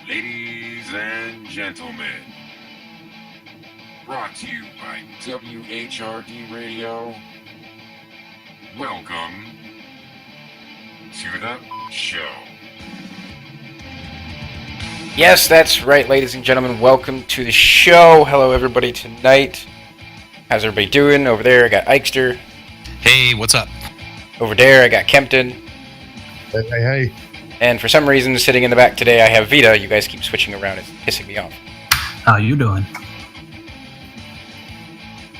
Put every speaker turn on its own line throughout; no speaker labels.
Ladies and gentlemen, brought to you by WHRD Radio, welcome to the show.
Yes, that's right, ladies and gentlemen. Welcome to the show. Hello, everybody, tonight. How's everybody doing? Over there, I got Ikester.
Hey, what's up?
Over there, I got Kempton.
Hey.
And for some reason, sitting in the back today, I have Vita. You guys keep switching around. It's pissing me off.
How you doing?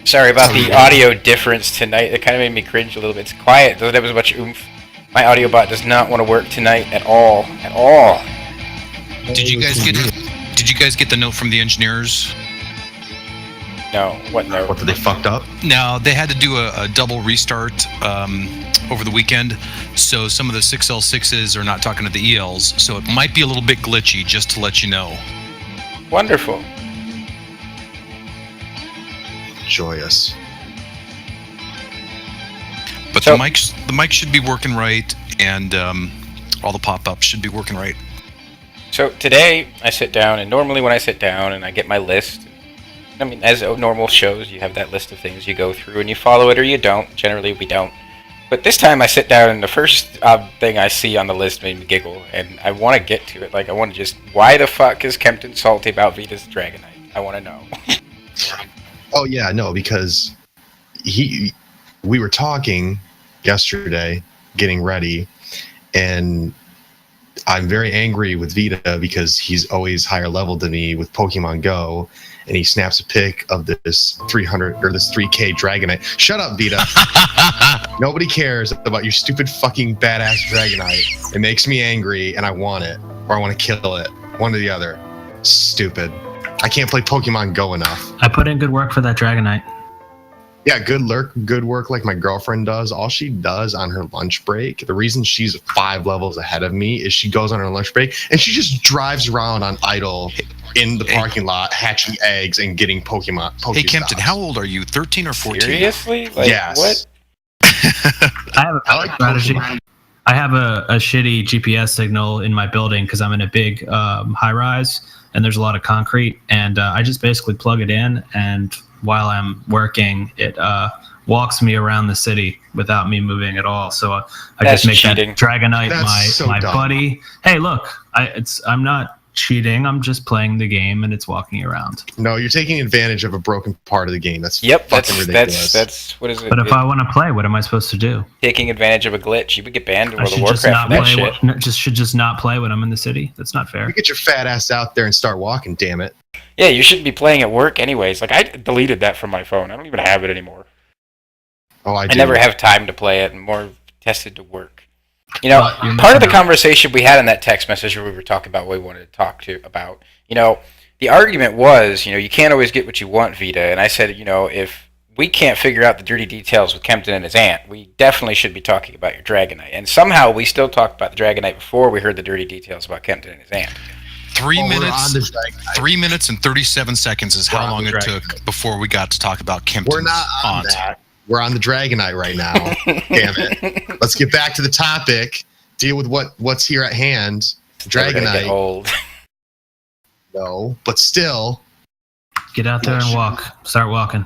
Sorry about the audio difference tonight. It kind of made me cringe a little bit. It's quiet. Doesn't have as much oomph. My audio bot does not want to work tonight at all. At all.
Did you guys get the note from the engineers?
No. What no?
What, did they fucked up?
No, they had to do a double restart over the weekend, so some of the 6L6s are not talking to the ELs, so it might be a little bit glitchy, just to let you know.
Wonderful.
Joyous.
But
So-
the mic should be working right, and all the pop-ups should be working right.
So today, I sit down, and normally when I sit down and I get my list, I mean, as normal shows, you have that list of things you go through, and you follow it or you don't. Generally, we don't. But this time I sit down and the first thing I see on the list made me giggle, and I want to get to it. Like, I want to just, why the fuck is Kempton salty about Vita's Dragonite? I want to know.
Oh yeah, no, because we were talking yesterday, getting ready, and I'm very angry with Vita because he's always higher level than me with Pokemon Go, and he snaps a pic of this 300 or this 3K Dragonite. Shut up, Vita. Nobody cares about your stupid fucking badass Dragonite. It makes me angry, and I want it, or I want to kill it. One or the other. Stupid. I can't play Pokemon Go enough.
I put in good work for that Dragonite.
Yeah, good work like my girlfriend does. All she does on her lunch break, the reason she's 5 levels ahead of me is she goes on her lunch break and she just drives around on idle in the parking lot, hatching eggs and getting Pokemon.
Hey, Kempton, how old are you? 13 or 14?
Seriously? Like,
Yes.
what?
I have a strategy. I have a shitty GPS signal in my building because I'm in a big high rise and there's a lot of concrete, and I just basically plug it in, and while I'm working, it walks me around the city without me moving at all. So I
That's
just make
cheating.
that Dragonite
That's so
my
dumb.
buddy. Hey, look, I'm not cheating. I'm just playing the game, and it's walking around.
No, you're taking advantage of a broken part of the game. That's
Yep,
fucking ridiculous.
that's what is it?
But if I want to play, what am I supposed to do?
Taking advantage of a glitch. You would get banned in
I
World of
should just
Warcraft
not
for that
play.
shit.
Should just not play when I'm in the city. That's not fair.
You get your fat ass out there and start walking, damn it.
Yeah, you shouldn't be playing at work anyways. Like, I deleted that from my phone. I don't even have it anymore.
Oh, I
I
do.
never have time to play it, and more tested to work. You know,
You're
part of the
missing out.
conversation we had in that text message where we were talking about what we wanted to talk to about, you know, the argument was, you know, you can't always get what you want, Vita. And I said, you know, if we can't figure out the dirty details with Kempton and his aunt, we definitely should be talking about your Dragonite. And somehow we still talked about the Dragonite before we heard the dirty details about Kempton and his aunt.
3
Oh, we're
minutes.
on the Dragonite.
3 minutes and 37 seconds is
We're
how
on
long
the
it took
Dragonite.
before we got to talk about Kempton's
We're not on
aunt.
that. We're on the Dragonite right now. Damn it. Let's get back to the topic. Deal with what's here at hand.
Never gonna get
Dragonite.
old.
No, but still.
Get out there and walk. Start walking.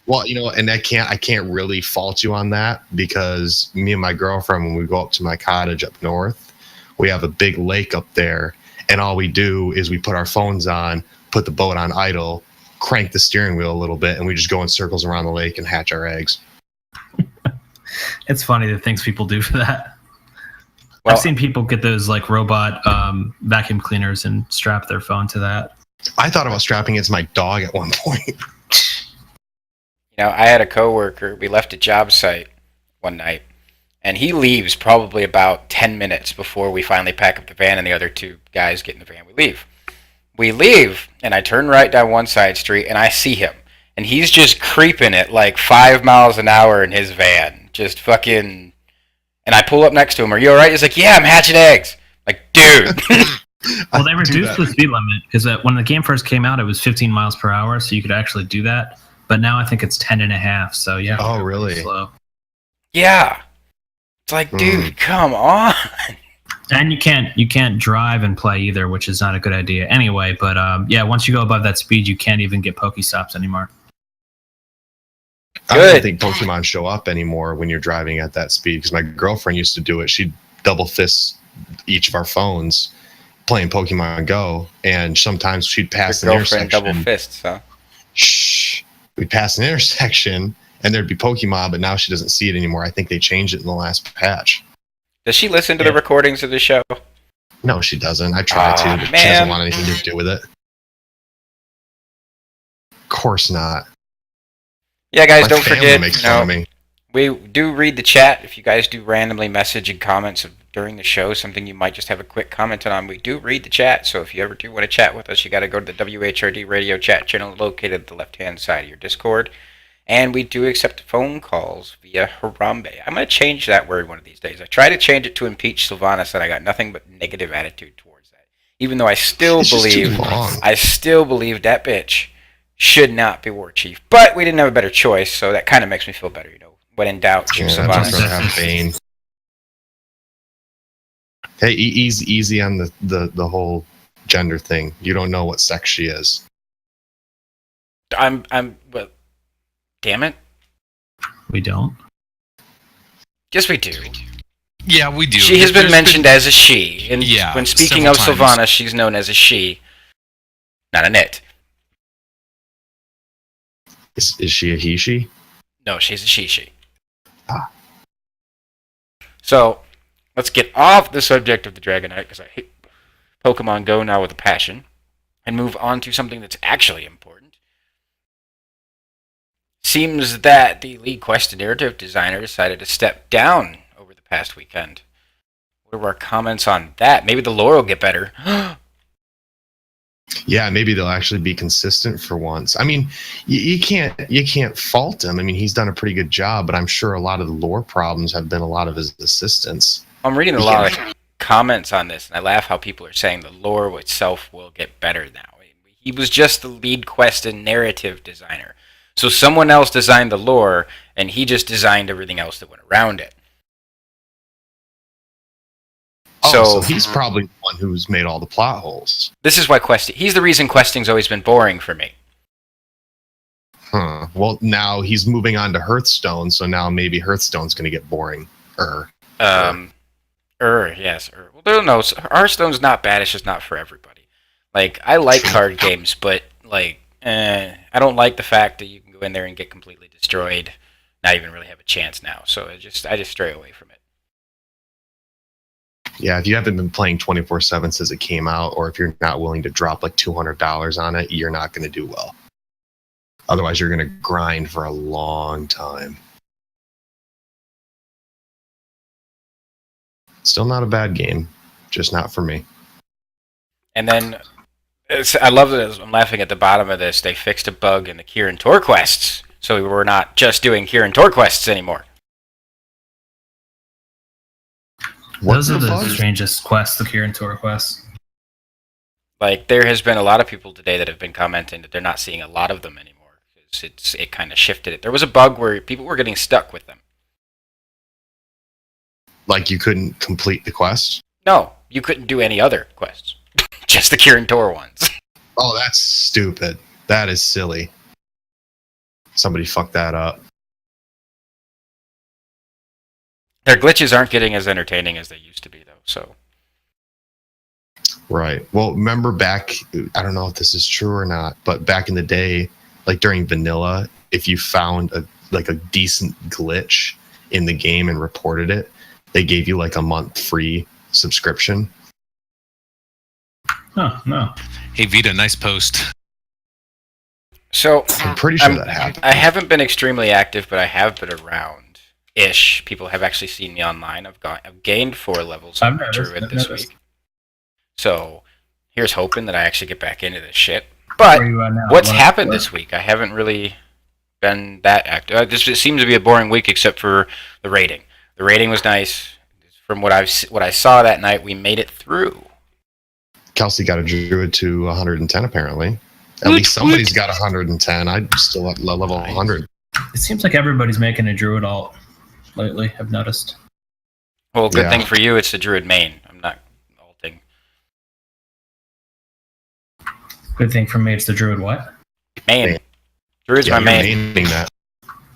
Well, you know, and I can't really fault you on that because me and my girlfriend, when we go up to my cottage up north, we have a big lake up there, and all we do is we put our phones on, put the boat on idle, crank the steering wheel a little bit, and we just go in circles around the lake and hatch our eggs.
It's funny the things people do for that.
Well,
I've seen people get those like robot vacuum cleaners and strap their phone to that.
I thought about strapping it to my dog at one point.
You know, I had a coworker. We left a job site one night, and he leaves probably about 10 minutes before we finally pack up the van and the other two guys get in the van. We leave. we leave, and I turn right down one side street, and I see him. And he's just creeping at like 5 miles an hour in his van. Just fucking... And I pull up next to him. Are you alright? He's like, yeah, I'm hatching eggs. Like, dude.
Well, they reduced the speed limit because when the game first came out, it was 15 miles per hour, so you could actually do that. But now I think it's 10 and a half. So yeah.
Oh, really?
Slow.
Yeah. It's like, dude, come on.
And you can't drive and play either, which is not a good idea anyway. But yeah, once you go above that speed, you can't even get Pokestops anymore.
I
Good.
don't think Pokemon show up anymore when you're driving at that speed, because my girlfriend used to do it. She'd double fist each of our phones playing Pokemon Go, and sometimes she'd pass an
Your girlfriend
intersection.
double fists, huh?
Shh. We'd pass an intersection, and there'd be Pokemon, but now she doesn't see it anymore. I think they changed it in the last patch.
Does she listen to the recordings of the show?
No, she doesn't. I try to, but she
man.
doesn't want anything to do with it. Of course not.
Yeah, guys,
My
don't
family
forget,
makes fun of me.
we do read the chat. If you guys do randomly message and comments during the show, something you might just have a quick comment on, we do read the chat. So if you ever do want to chat with us, you got to go to the WHRD radio chat channel located at the left-hand side of your Discord. And we do accept phone calls via Harambe. I'm going to change that word one of these days. I tried to change it to impeach Sylvanas, and I got nothing but negative attitude towards that. Even though I still
It's just too
believe
long.
that bitch should not be war chief. But we didn't have a better choice, so that kind of makes me feel better, you know. When in doubt, choose
Yeah,
Sylvanas.
just have Bane. Hey, easy on the whole gender thing. You don't know what sex she is.
Well, damn it.
We don't.
Yes, we do.
Yeah, we do.
She has been
There's
mentioned as a she. And
Yeah,
when speaking of
several times.
Sylvanas, she's known as a she, not an it.
Is she a he, she?
No, she's a she.
Ah.
So, let's get off the subject of the Dragonite, because I hate Pokemon Go now with a passion, and move on to something that's actually important. Seems that the lead quest and narrative designer decided to step down over the past weekend. What were our comments on that? Maybe the lore will get better.
Yeah, maybe they'll actually be consistent for once. I mean, you can't fault him. I mean, he's done a pretty good job, but I'm sure a lot of the lore problems have been a lot of his assistants.
I'm reading a lot of comments on this, and I laugh how people are saying the lore itself will get better now. He was just the lead quest and narrative designer. So someone else designed the lore, and he just designed everything else that went around it.
So he's probably the one who's made all the plot holes.
This is why he's the reason questing's always been boring for me.
Huh. Well, now he's moving on to Hearthstone, so now maybe Hearthstone's going to get boring.
Yes. Well, no, Hearthstone's not bad, it's just not for everybody. Like, I like card games, but, like, I don't like the fact that you can go in there and get completely destroyed, not even really have a chance now, so I just stray away from it.
Yeah, if you haven't been playing 24/7 since it came out, or if you're not willing to drop like $200 on it, you're not going to do well. Otherwise, you're going to grind for a long time. Still not a bad game, just not for me.
And then, I love that I'm laughing at the bottom of this, they fixed a bug in the Kirin Tor quests, so we're not just doing Kirin Tor quests anymore.
Those are the
bug?
strangest quests, the Kirin Tor quests.
Like, there has been a lot of people today that have been commenting that they're not seeing a lot of them anymore. It kind of shifted it. There was a bug where people were getting stuck with them.
Like you couldn't complete the quest?
No, you couldn't do any other quests. Just the Kirin Tor ones.
Oh, that's stupid. That is silly. Somebody fucked that up.
Their glitches aren't getting as entertaining as they used to be, though, so...
Right. Well, remember back, I don't know if this is true or not, but back in the day, like during vanilla, if you found a decent glitch in the game and reported it, they gave you like a month free subscription.
Oh, no.
Hey, Vita, nice post.
So,
I'm pretty sure that happened.
I haven't been extremely active, but I have been around-ish. People have actually seen me online. I've gained 4 levels
I've
of
noticed,
Druid
I've
this
noticed.
week. So, here's hoping that I actually get back into this shit. But
Where you at now?
what's
What-
happened
what-
this week? I haven't really been that active. It seems to be a boring week except for the rating. The rating was nice. From what I saw that night, we made it through.
Kelsey got a druid to 110 apparently. At least somebody's got 110. I'm still at level 100.
It seems like everybody's making a druid alt lately. I've noticed.
Well, good
Yeah.
thing for you, it's the druid main. I'm not alting.
Good thing for me, it's the druid what?
Main.
Main.
Druid's
Yeah,
my
you're
main.
maining that.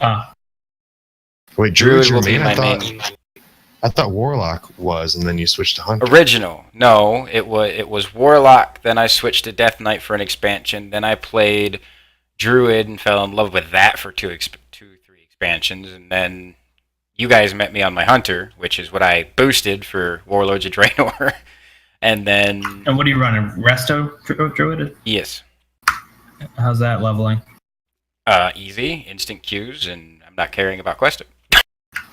Ah,
Wait,
Druid
druid's your
will be
main?
my main.
I thought warlock was, and then you switched to hunter.
Original. No, it was Warlock, then I switched to Death Knight for an expansion, then I played Druid and fell in love with that for 3 expansions, and then you guys met me on my Hunter, which is what I boosted for Warlords of Draenor. And then,
and what are you running? Resto druid?
yes,
How's that leveling?
easy, instant queues, and I'm not caring about questing.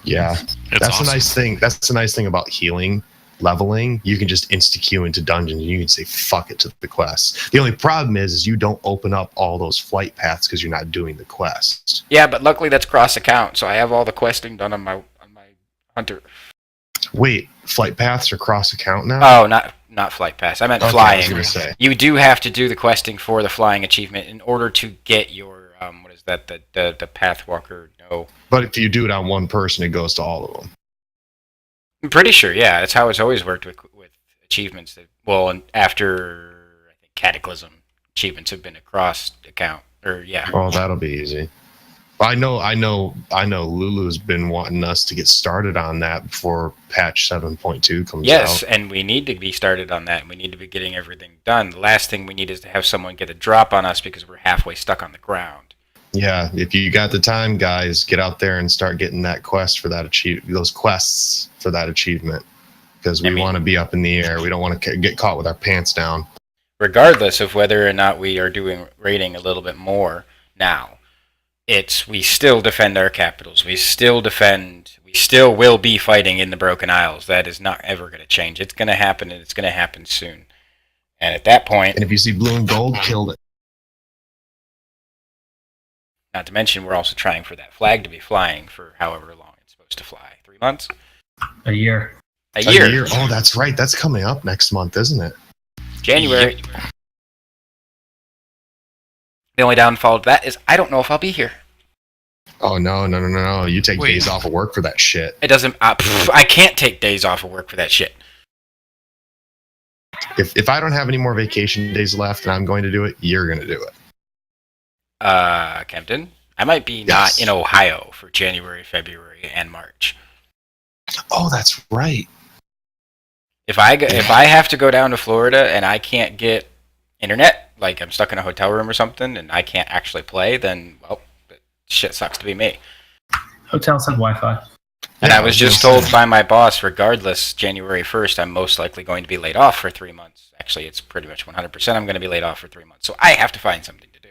Yeah,
It's
that's
awesome.
a nice thing. That's the nice thing about healing leveling. You can just insta queue into dungeons, and you can say fuck it to the quests. The only problem is you don't open up all those flight paths because you're not doing the quest.
Yeah, but luckily that's cross account, so I have all the questing done on my Hunter.
Wait, flight paths are cross account now?
Oh, not flight pass. I meant
Okay, I
flying.
was gonna say.
You do have to do the questing for the flying achievement in order to get your what is that, the Pathwalker? No,
But if you do it on one person, it goes to all of them.
I'm pretty sure. Yeah, that's how it's always worked with achievements. And after I think Cataclysm, achievements have been a cross account. Or yeah,
Oh, that'll be easy. I know. Lulu's been wanting us to get started on that before patch 7.2 comes
yes,
out.
and we need to be started on that. And we need to be getting everything done. The last thing we need is to have someone get a drop on us because we're halfway stuck on the ground.
Yeah, if you got the time, guys, get out there and start getting that quest for that those quests for that achievement, because we want to be up in the air. We don't want to get caught with our pants down.
Regardless of whether or not we are doing rating a little bit more now, we still defend our capitals. We still will be fighting in the Broken Isles. That is not ever going to change. It's going to happen, and it's going to happen soon. And at that point,
And if you see blue and gold, killed it.
not to mention we're also trying for that flag to be flying for however long it's supposed to fly. 3 months?
A year.
A year.
Oh, that's right. That's coming up next month, isn't it?
January. The only downfall to that is I don't know if I'll be here.
Oh no. You take
Wait.
days off of work for that shit.
It doesn't. I can't take days off of work for that shit.
If I don't have any more vacation days left and I'm going to do it, you're going to do it.
Kempton, I might be
Yes.
not in Ohio for January, February, and March.
Oh, that's right.
If I have to go down to Florida and I can't get internet, like I'm stuck in a hotel room or something, and I can't actually play, then well, shit sucks to be me.
Hotels have Wi-Fi.
And
Yeah,
I was just
gonna
told
say.
by my boss, regardless, January 1st, I'm most likely going to be laid off for 3 months. Actually, it's pretty much 100% I'm going to be laid off for 3 months. So I have to find something to do.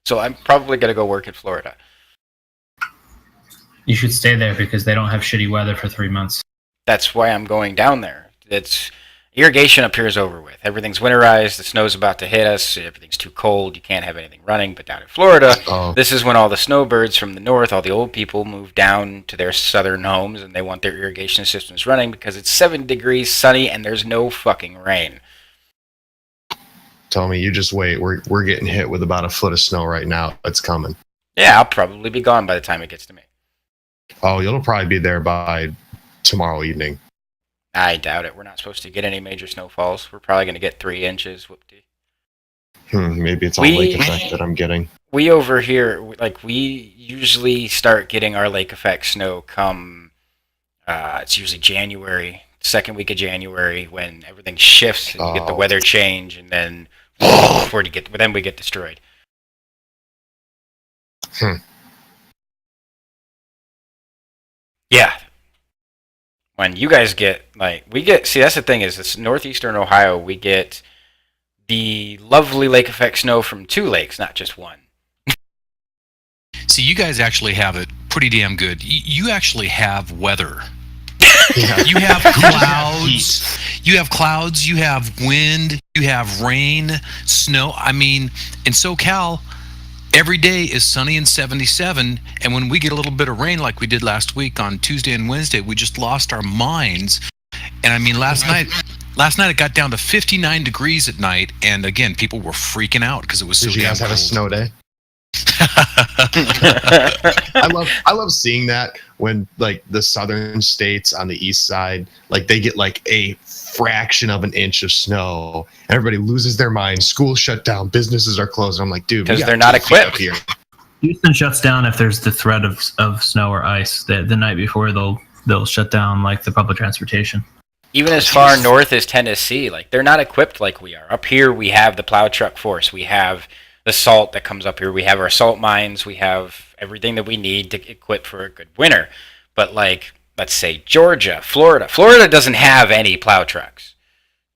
So I'm probably going to go work in Florida.
You should stay there because they don't have shitty weather for 3 months.
That's why I'm going down there. It's irrigation up here is over with. Everything's winterized. The snow's about to hit us. Everything's too cold. You can't have anything running. But down in Florida,
Oh,
this is when all the snowbirds from the north, all the old people, move down to their southern homes, and they want their irrigation systems running because it's 7 degrees, sunny, and there's no fucking rain.
tell me, you just wait. We're getting hit with about a foot of snow right now. It's coming.
Yeah, I'll probably be gone by the time it gets to me.
Oh, you'll probably be there by tomorrow evening.
I doubt it. We're not supposed to get any major snowfalls. We're probably going to get 3 inches. Whoop-dee.
Maybe it's all
We-
lake effect that I'm getting.
We over here, like, we usually start getting our lake effect snow come, it's usually January, second week of January, when everything shifts and you get the
Oh.
weather change, and then then we get destroyed. Yeah. When you guys get, see, that's the thing is, this northeastern Ohio, we get the lovely lake effect snow from 2 lakes, not just one.
See, you guys actually have it pretty damn good. You actually have weather.
Yeah.
You have clouds. You have clouds. You have wind. You have rain, snow. I mean, in SoCal, every day is sunny and 77. And when we get a little bit of rain, like we did last week on Tuesday and Wednesday, we just lost our minds. And I mean, last night it got down to 59 degrees at night. And again, people were freaking out because it was so
Did you guys
damn
have a
cold.
snow day? I love seeing that when like the southern states on the east side, like they get like a fraction of an inch of snow. Everybody loses their mind. Schools shut down. Businesses are closed. I'm like, dude, we
'Cause
got
they're not
2 feet up
equipped.
here.
Houston shuts down if there's the threat of snow or ice. The night before, they'll shut down like the public transportation.
Even as far north as Tennessee, like they're not equipped like we are. Up here, we have the plow truck force. We have the salt that comes up here. We have our salt mines. We have everything that we need to equip for a good winter. But like, let's say Georgia, Florida. Florida doesn't have any plow trucks.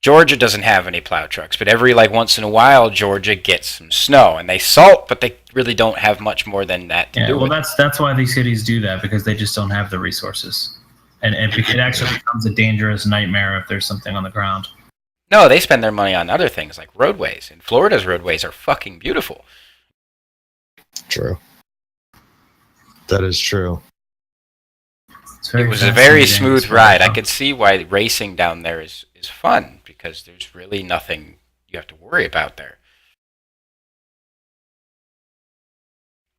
Georgia doesn't have any plow trucks. But every like once in a while, Georgia gets some snow and they salt, but they really don't have much more than that to
Yeah,
do
well,
with.
that's why these cities do that, because they just don't have the resources, and it actually becomes a dangerous nightmare if there's something on the ground.
No, they spend their money on other things like roadways. And Florida's roadways are fucking beautiful.
True. That is true.
It's
It was a very
fascinating.
smooth
It's
ride. I
fun.
could see why racing down there is fun, because there's really nothing you have to worry about there.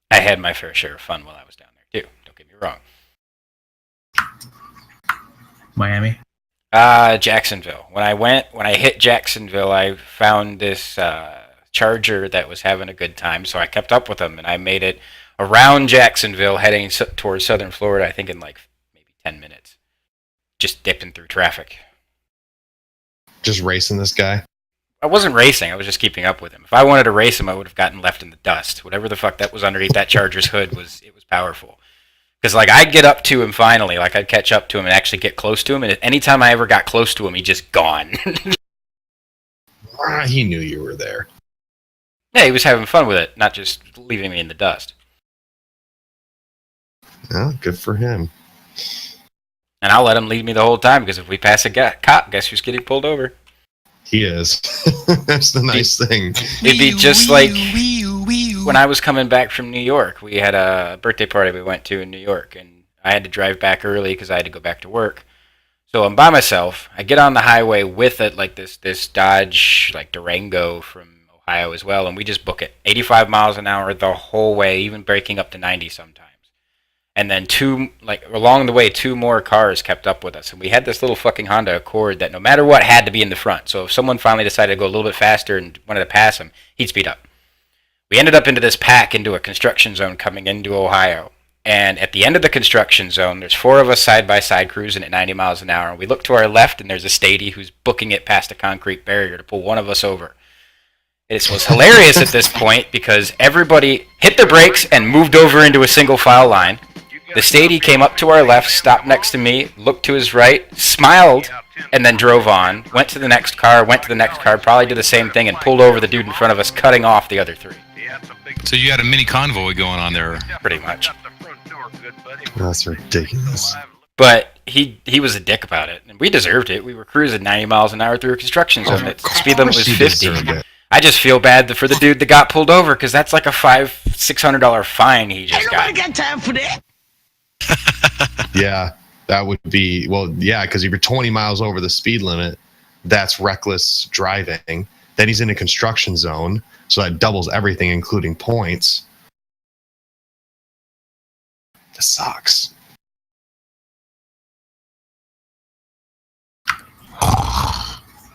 I had my fair share of fun while I was down there too. Don't get me wrong.
Miami.
Jacksonville. When I hit Jacksonville, I found this Charger that was having a good time, so I kept up with them, and I made it around Jacksonville, heading towards southern Florida, I think in like maybe 10 minutes. Just dipping through traffic.
Just racing this guy.
I wasn't racing, I was just keeping up with him. If I wanted to race him, I would have gotten left in the dust. Whatever the fuck that was underneath that Charger's hood was powerful. Because like I'd get up to him finally, like I'd catch up to him and actually get close to him, and anytime I ever got close to him, he just gone.
He knew you were there.
Yeah, he was having fun with it, not just leaving me in the dust.
Yeah, good for him.
And I'll let him lead me the whole time, because if we pass a cop, guess who's getting pulled over?
He is. That's the nice thing.
It'd be just like when I was coming back from New York. We had a birthday party we went to in New York, and I had to drive back early because I had to go back to work. So I'm by myself. I get on the highway with it, like this Dodge, like Durango from Ohio as well, and we just book it 85 miles an hour the whole way, even breaking up to 90 sometimes. And then along the way, 2 more cars kept up with us. And we had this little fucking Honda Accord that no matter what had to be in the front. So if someone finally decided to go a little bit faster and wanted to pass him, he'd speed up. We ended up into this pack into a construction zone coming into Ohio. And at the end of the construction zone, there's 4 of us side by side cruising at 90 miles an hour. And we look to our left, and there's a statey who's booking it past a concrete barrier to pull one of us over. It was hilarious at this point because everybody hit their brakes and moved over into a single file line. The statey came up to our left, stopped next to me, looked to his right, smiled, and then drove on. Went to the next car, probably did the same thing, and pulled over the dude in front of us, cutting off the other 3.
So you had a mini convoy going on there.
Pretty much.
That's ridiculous.
But he was a dick about it, and we deserved it. We were cruising 90 miles an hour through a construction zone. The speed limit was 50. I just feel bad for the dude that got pulled over, because that's like a $500-$600 fine he just got.
Ain't nobody got time for that.
Yeah, that would be, well, yeah, because if you're 20 miles over the speed limit, that's reckless driving. Then he's in a construction zone, so that doubles everything, including points. That sucks.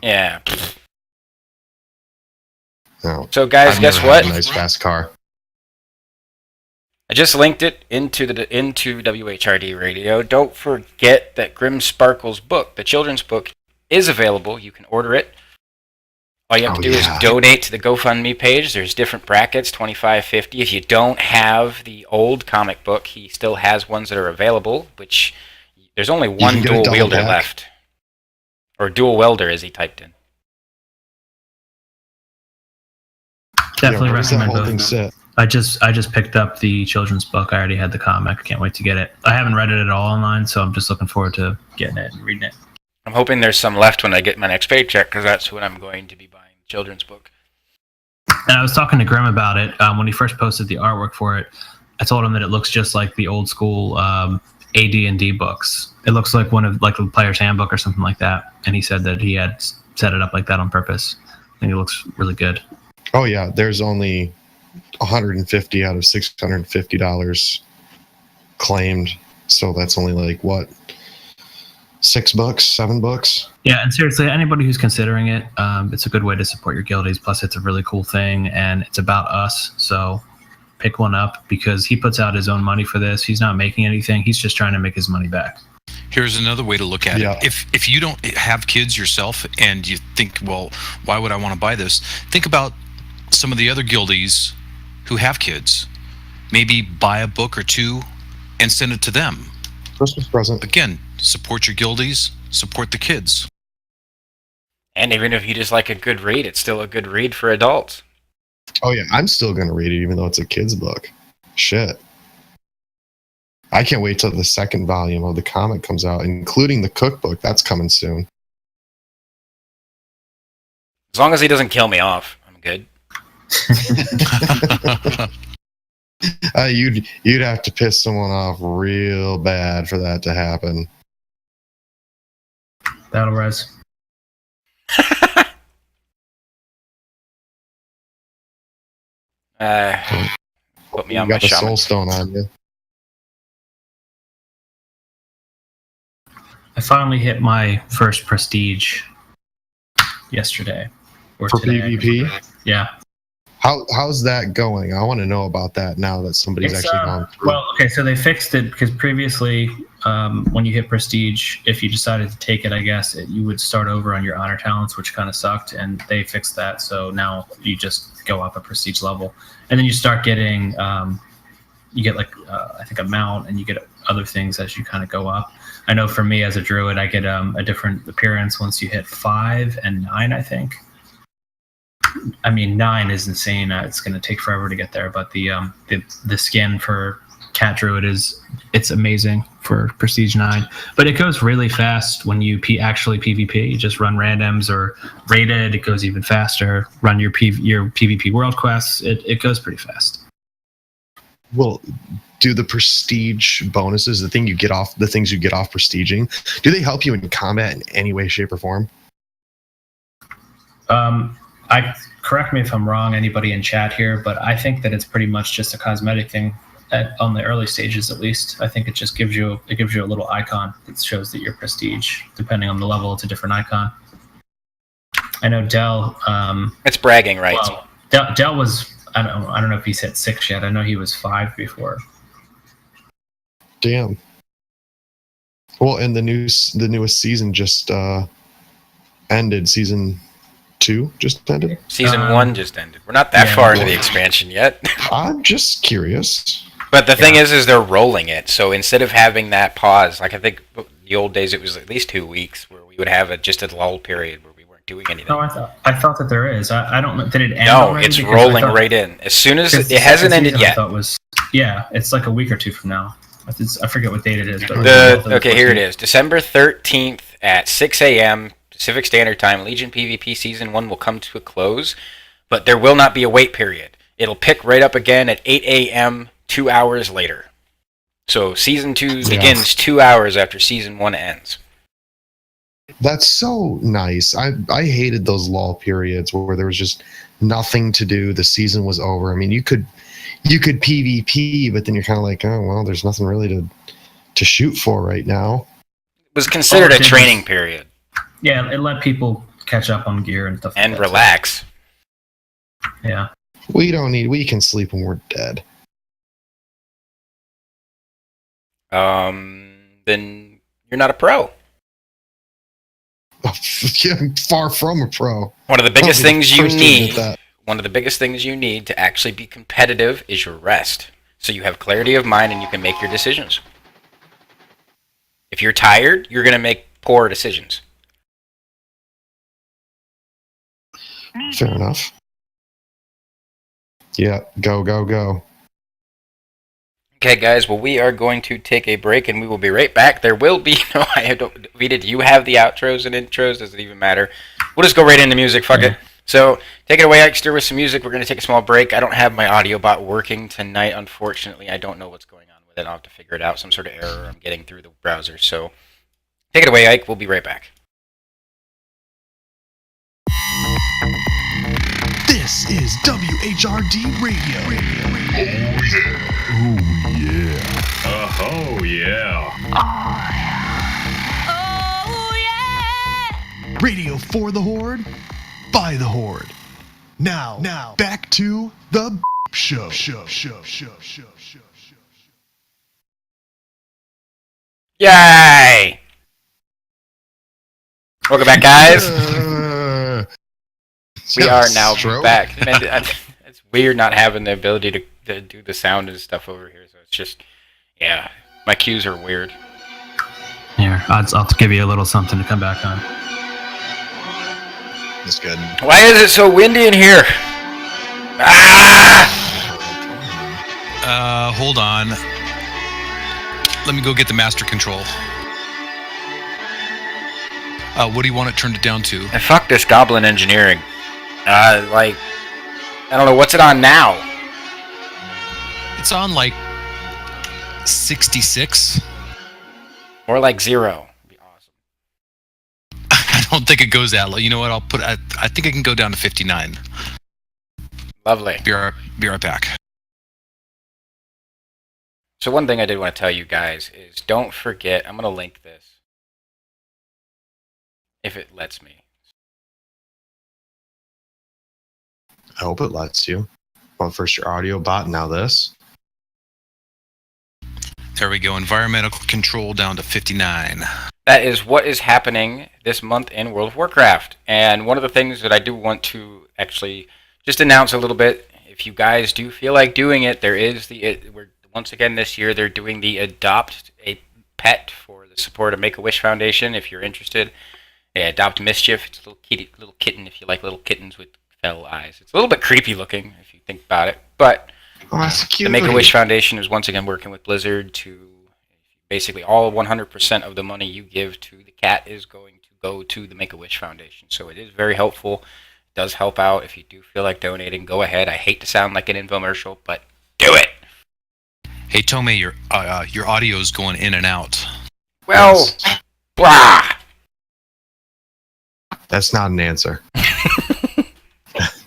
Yeah.
No,
So guys,
I've
guess
never
what?
had a nice fast car.
I just linked it into WHRD Radio. Don't forget that Grim Sparkle's book, the children's book, is available. You can order it. All you have to do is donate to the GoFundMe page. There's different brackets, $25, $50. If you don't have the old comic book, he still has ones that are available, which there's only one
can get a
dual
double
wielder
back.
left. Or dual welder, as he typed in.
Definitely
Yeah, where does that
recommend
whole
both.
thing
of them.
sit?
I just picked up the children's book. I already had the comic. Can't wait to get it. I haven't read it at all online, so I'm just looking forward to getting it and reading it.
I'm hoping there's some left when I get my next paycheck, because that's when I'm going to be buying the children's book.
And I was talking to Grim about it when he first posted the artwork for it. I told him that it looks just like the old school AD&D books. It looks like one of like the player's handbook or something like that. And he said that he had set it up like that on purpose. I think it looks really good.
Oh yeah, there's only 150 out of $650 claimed, so that's only like what, $6, $7?
Yeah, and seriously, anybody who's considering it, it's a good way to support your guildies. Plus, it's a really cool thing, and it's about us. So pick one up, because he puts out his own money for this. He's not making anything. He's just trying to make his money back.
Here's another way to look at it. If you don't have kids yourself and you think, well, why would I want to buy this? Think about some of the other guildies who have kids. Maybe buy a book or two and send it to them.
Christmas present.
Again, support your guildies, support the kids.
And even if you just like a good read, it's still a good read for adults.
Oh yeah, I'm still gonna read it even though it's a kid's book. Shit. I can't wait till the second volume of the comic comes out, including the cookbook. That's coming soon.
As long as he doesn't kill me off, I'm good.
You'd have to piss someone off real bad for that to happen.
Battle Res.
Put me
You
on my
got the
shaman.
soul stone on you.
I finally hit my first prestige yesterday. Or
For
today.
PvP?
Yeah.
How's that going? I want to know about that now that somebody's
It's,
actually gone through.
well, okay, so they fixed it because previously, when you hit prestige, if you decided to take it, I guess you would start over on your honor talents, which kind of sucked, and they fixed that. So now you just go up a prestige level, and then you start getting, you get like I think a mount, and you get other things as you kind of go up. I know for me as a druid, I get a different appearance once you hit 5 and 9, I think. I mean, 9 is insane. It's going to take forever to get there, but the skin for Cat Druid it's amazing for Prestige 9. But it goes really fast when you actually PvP. You just run randoms or rated. It goes even faster. Run your PvP world quests. It goes pretty fast.
Well, do the prestige bonuses, the things you get off prestiging, do they help you in combat in any way, shape, or form?
Correct me if I'm wrong, anybody in chat here, but I think that it's pretty much just a cosmetic thing on the early stages, at least. I think it just gives you a little icon that shows that you're prestige. Depending on the level, it's a different icon. I know Dell.
It's bragging rights.
Well, Dell was. I don't know if he's hit 6 yet. I know he was 5 before.
Damn. Well, and the newest season just ended. Season 2 just ended.
Season 1 just ended. We're not that far into the expansion yet.
I'm just curious.
But the thing is they're rolling it. So instead of having that pause, like I think the old days, it was at least 2 weeks where we would have just a lull period where we weren't doing anything.
No, I thought that there is. I don't know. Did it end?
No,
already?
it's
Because
rolling right in. As soon as it hasn't ended yet.
It's like a week or 2 from now. I forget what date it is. But
here it is. December 13th at 6 a.m. Pacific Standard Time, Legion PvP Season 1 will come to a close, but there will not be a wait period. It'll pick right up again at 8 a.m. 2 hours later. So Season 2 begins 2 hours after Season 1 ends.
That's so nice. I hated those lull periods where there was just nothing to do. The season was over. I mean, you could PvP, but then you're kind of like, oh well, there's nothing really to shoot for right now.
It was considered a training period.
Yeah, it let people catch up on gear and stuff.
And relax.
Yeah.
We can sleep when we're dead.
Then you're not a pro.
I'm far from a pro.
One of the biggest things you need.
That.
One of the biggest things you need to actually be competitive is your rest. So you have clarity of mind and you can make your decisions. If you're tired, you're going to make poor decisions.
Fair enough. Yeah, go, go, go.
Okay, guys. Well, we are going to take a break, and we will be right back. There will be no. I don't. Vita, do you have the outros and intros? Does it even matter? We'll just go right into music. Fuck it. So, take it away, Ixter, with some music. We're going to take a small break. I don't have my audio bot working tonight, unfortunately. I don't know what's going on with it. I'll have to figure it out. Some sort of error I'm getting through the browser. So, take it away, Ike. We'll be right back.
This is WHRD Radio.
Oh, yeah.
Radio for the Horde, by the Horde. Now, back to the show.
Yay! Welcome back, guys. We are now back. Man, it's weird not having the ability to do the sound and stuff over here. So it's just, yeah, my cues are weird.
Here, I'll give you a little something to come back on.
That's good.
Why is it so windy in here? Ah!
Hold on. Let me go get the master control. What do you want it turned it down to?
And fuck this Goblin Engineering. I don't know, what's it on now?
It's on like 66.
More like 0. Would be awesome.
I don't think it goes that low. You know what? I think I can go down to 59.
Lovely.
Be right back.
So one thing I did want to tell you guys is don't forget, I'm going to link this. If it lets me.
I hope it lets you. Well, first your audio bot, now this.
There we go. Environmental control down to 59.
That is what is happening this month in World of Warcraft. And one of the things that I do want to actually just announce a little bit, if you guys do feel like doing it, we're once again this year, they're doing the Adopt a Pet for the support of Make-A-Wish Foundation. If you're interested, Adopt Mischief. It's a little kitten if you like little kittens with fell eyes. It's a little bit creepy looking if you think about it, but
Oh, that's cute.
the Make-A-Wish Foundation is once again working with Blizzard to basically all 100% of the money you give to the cat is going to go to the Make-A-Wish Foundation. So it is very helpful. It does help out. If you do feel like donating, go ahead. I hate to sound like an infomercial, but do it.
Hey, Tomei, your audio is going in and out.
Well,
Yes.
blah.
That's not an answer.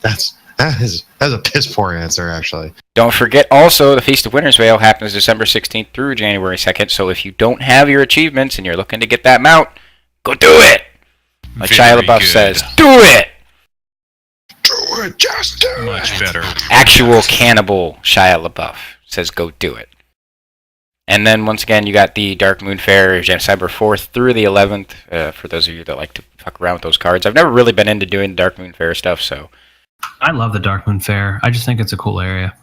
That is a piss poor answer, actually.
Don't forget also the Feast of Winter's Veil happens December 16th through January 2nd. So if you don't have your achievements and you're looking to get that mount, go do it. Like Shia
Very
LaBeouf
good.
says, do it.
Do it, just do
Much better.
Actual cannibal Shia LaBeouf says go do it. And then once again, you got the Dark Moon Fair, December 4th through the 11th. For those of you that like to fuck around with those cards, I've never really been into doing Dark Moon Fair stuff, so.
I love the Darkmoon Fair. I just think it's a cool area.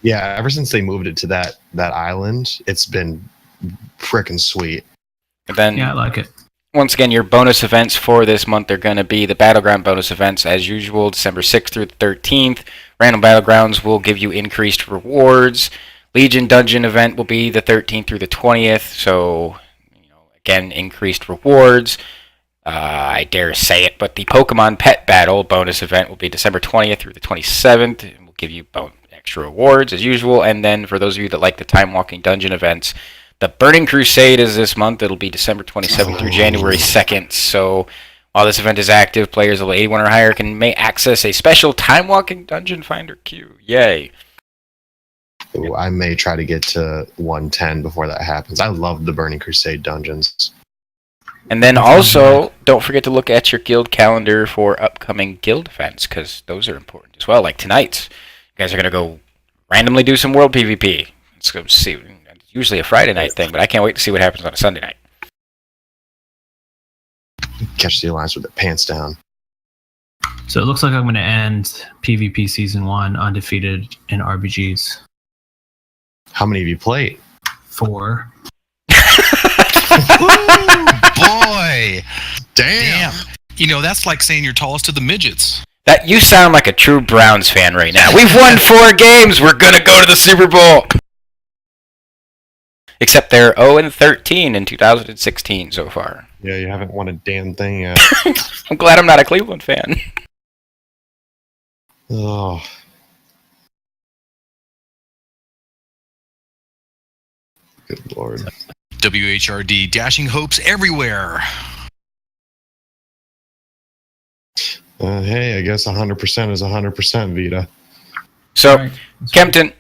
Yeah, ever since they moved it to that island, it's been frickin' sweet.
And then
Yeah, I like it.
once again, your bonus events for this month are going to be the Battleground bonus events as usual, December 6th through the 13th. Random Battlegrounds will give you increased rewards. Legion Dungeon event will be the 13th through the 20th, so, again, increased rewards. I dare say it, but the Pokemon Pet Battle bonus event will be December 20th through the 27th. It will give you extra rewards as usual, and then for those of you that like the Time Walking Dungeon events, the Burning Crusade is this month. It'll be December 27th through January 2nd. So while this event is active, players level 81 or higher may access a special Time Walking Dungeon Finder queue. Yay.
Ooh, I may try to get to 110 before that happens. I love the Burning Crusade dungeons.
And then also, don't forget to look at your guild calendar for upcoming guild events, because those are important as well. Like tonight's, you guys are going to go randomly do some world PvP. Let's go see. It's usually a Friday night thing, but I can't wait to see what happens on a Sunday night.
Catch the Alliance with their pants down.
So it looks like I'm going to end PvP Season 1 undefeated in RBGs.
How many have you played?
4.
Boy!
Damn.
Damn. That's like saying you're tallest of the midgets.
That you sound like a true Browns fan right now. We've won 4 games. We're gonna go to the Super Bowl. Except they're 0-13 in 2016 so far.
Yeah, you haven't won a damn thing yet.
I'm glad I'm not a Cleveland fan.
Oh. Good Lord.
WHRD, dashing hopes everywhere.
Hey, I guess 100% is 100%, Vita.
So,
Right.
Kempton,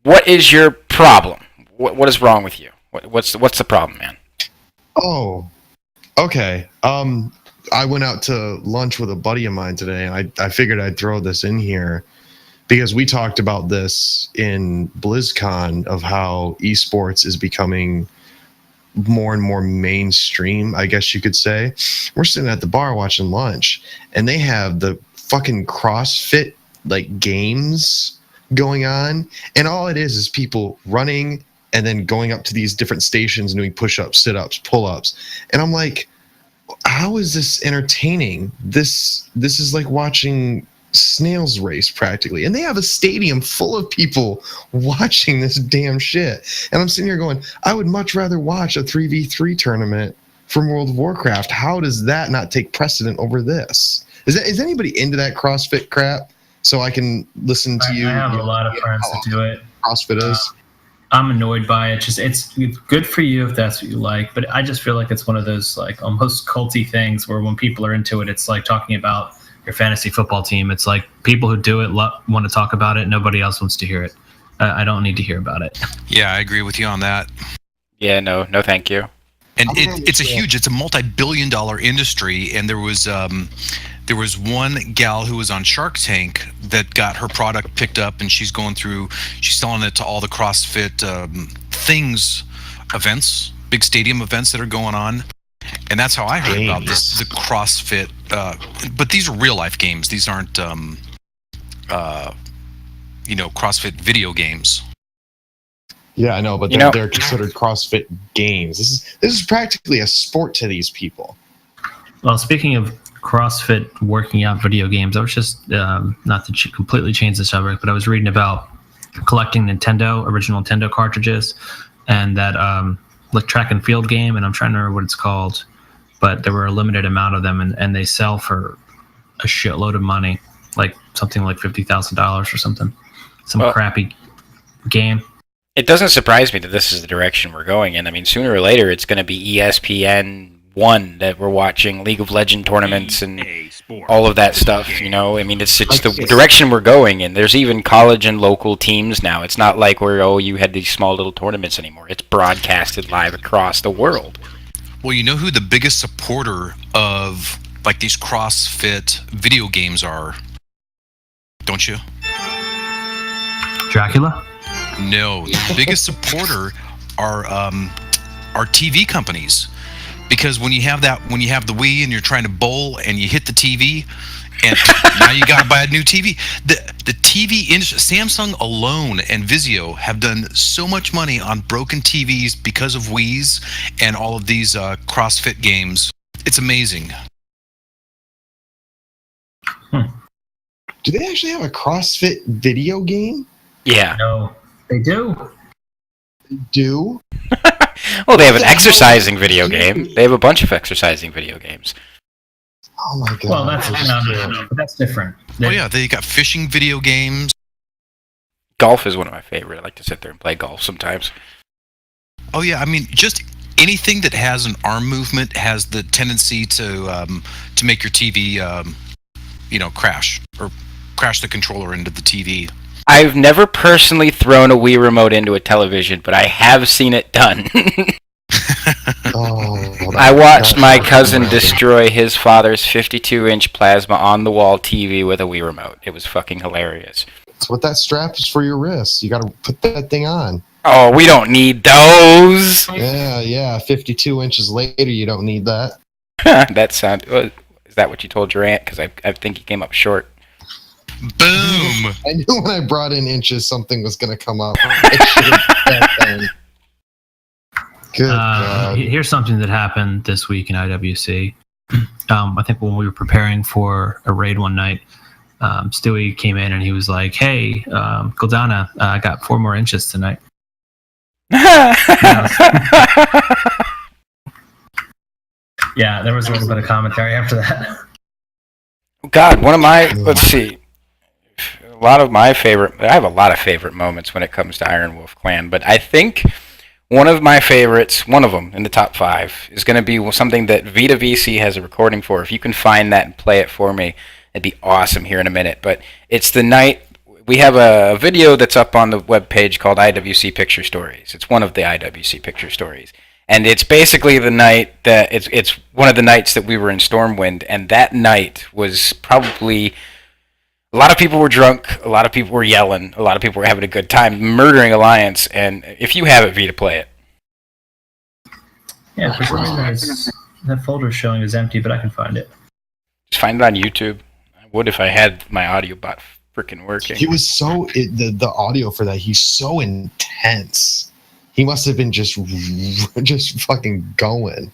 what is your problem? What is wrong with you? What's the problem, man?
Oh, okay. I went out to lunch with a buddy of mine today, and I figured I'd throw this in here because we talked about this in BlizzCon of how esports is becoming more and more mainstream, I guess you could say. We're sitting at the bar watching lunch, and they have the fucking CrossFit like games going on, and all it is people running and then going up to these different stations and doing push-ups, sit-ups, pull-ups. And I'm like, how is this entertaining? This is like watching snails race practically. And they have a stadium full of people watching this damn shit. And I'm sitting here going, I would much rather watch a 3v3 tournament from World of Warcraft. How does that not take precedent over this? Is anybody into that CrossFit crap? So I can listen to you.
I have a lot of friends that do it.
CrossFit is.
I'm annoyed by it. Just it's good for you if that's what you like, but I just feel like it's one of those like almost culty things where when people are into it, it's like talking about your fantasy football team. It's like people who do it want to talk about it. Nobody else wants to hear it. I don't need to hear about it.
Yeah, I agree with you on that.
Yeah, no, thank you.
And it's a multi-billion-dollar industry. And there was one gal who was on Shark Tank that got her product picked up, and she's selling it to all the CrossFit events, big stadium events that are going on. And that's how I heard about this, the CrossFit. But these are real life games. These aren't, CrossFit video games.
Yeah, I know, but they're considered CrossFit games. This is practically a sport to these people.
Well, speaking of CrossFit working out video games, I was just not to completely change the subject, but I was reading about collecting original Nintendo cartridges, and that like track and field game, and I'm trying to remember what it's called, but there were a limited amount of them, and they sell for a shitload of money, like something like $50,000 or something, crappy game.
It doesn't surprise me that this is the direction we're going in. I mean, sooner or later, it's going to be ESPN1 that we're watching League of Legends tournaments and all of that stuff, you know? I mean, it's the direction we're going in. There's even college and local teams now. It's not like you had these small little tournaments anymore. It's broadcasted live across the world.
Well, you know who the biggest supporter of like these CrossFit video games are, don't you?
Dracula?
No, the biggest supporter are TV companies, because when you have the Wii and you're trying to bowl and you hit the TV, and now you got to buy a new TV. The TV industry, Samsung alone and Vizio have done so much money on broken TVs because of Wii's and all of these CrossFit games. It's amazing.
Do they actually have a CrossFit video game?
Yeah.
No, they do.
They do?
Well, they have an exercising video game. They have a bunch of exercising video games.
Oh my god.
Well, that's different.
Oh yeah, they got fishing video games.
Golf is one of my favorite. I like to sit there and play golf sometimes.
Oh yeah, I mean, just anything that has an arm movement has the tendency to make your TV, crash or crash the controller into the TV.
I've never personally thrown a Wii remote into a television, but I have seen it done. I watched my cousin destroy his father's 52-inch plasma on-the-wall TV with a Wii remote. It was fucking hilarious.
That's what that strap is for your wrist. You got to put that thing on.
Oh, we don't need those.
Yeah. 52 inches later, you don't need that.
Is that what you told your aunt? Because I think you came up short.
Boom!
I knew when I brought in inches, something was going to come up. I should have put that then. Good God.
Here's something that happened this week in IWC. I think when we were preparing for a raid one night, Stewie came in and he was like, "Hey, Goldana, I got 4 more inches tonight." Yeah, there was a little bit of commentary after that.
God, let's see. I have a lot of favorite moments when it comes to Iron Wolf Clan, but I think one of my favorites, one of them in the top 5, is going to be something that Vita VC has a recording for. If you can find that and play it for me, it'd be awesome here in a minute. But it's the night, we have a video that's up on the webpage called IWC Picture Stories. It's one of the IWC Picture Stories. And it's basically the night that, it's one of the nights that we were in Stormwind, and that night was probably, a lot of people were drunk, a lot of people were yelling, a lot of people were having a good time, murdering Alliance, and if you have it, Vita, play it.
Yeah, for some reason that folder showing is empty, but I can find it.
Just find it on YouTube. I would if I had my audio bot freaking working.
He was the audio for that, he's so intense. He must have been just fucking going.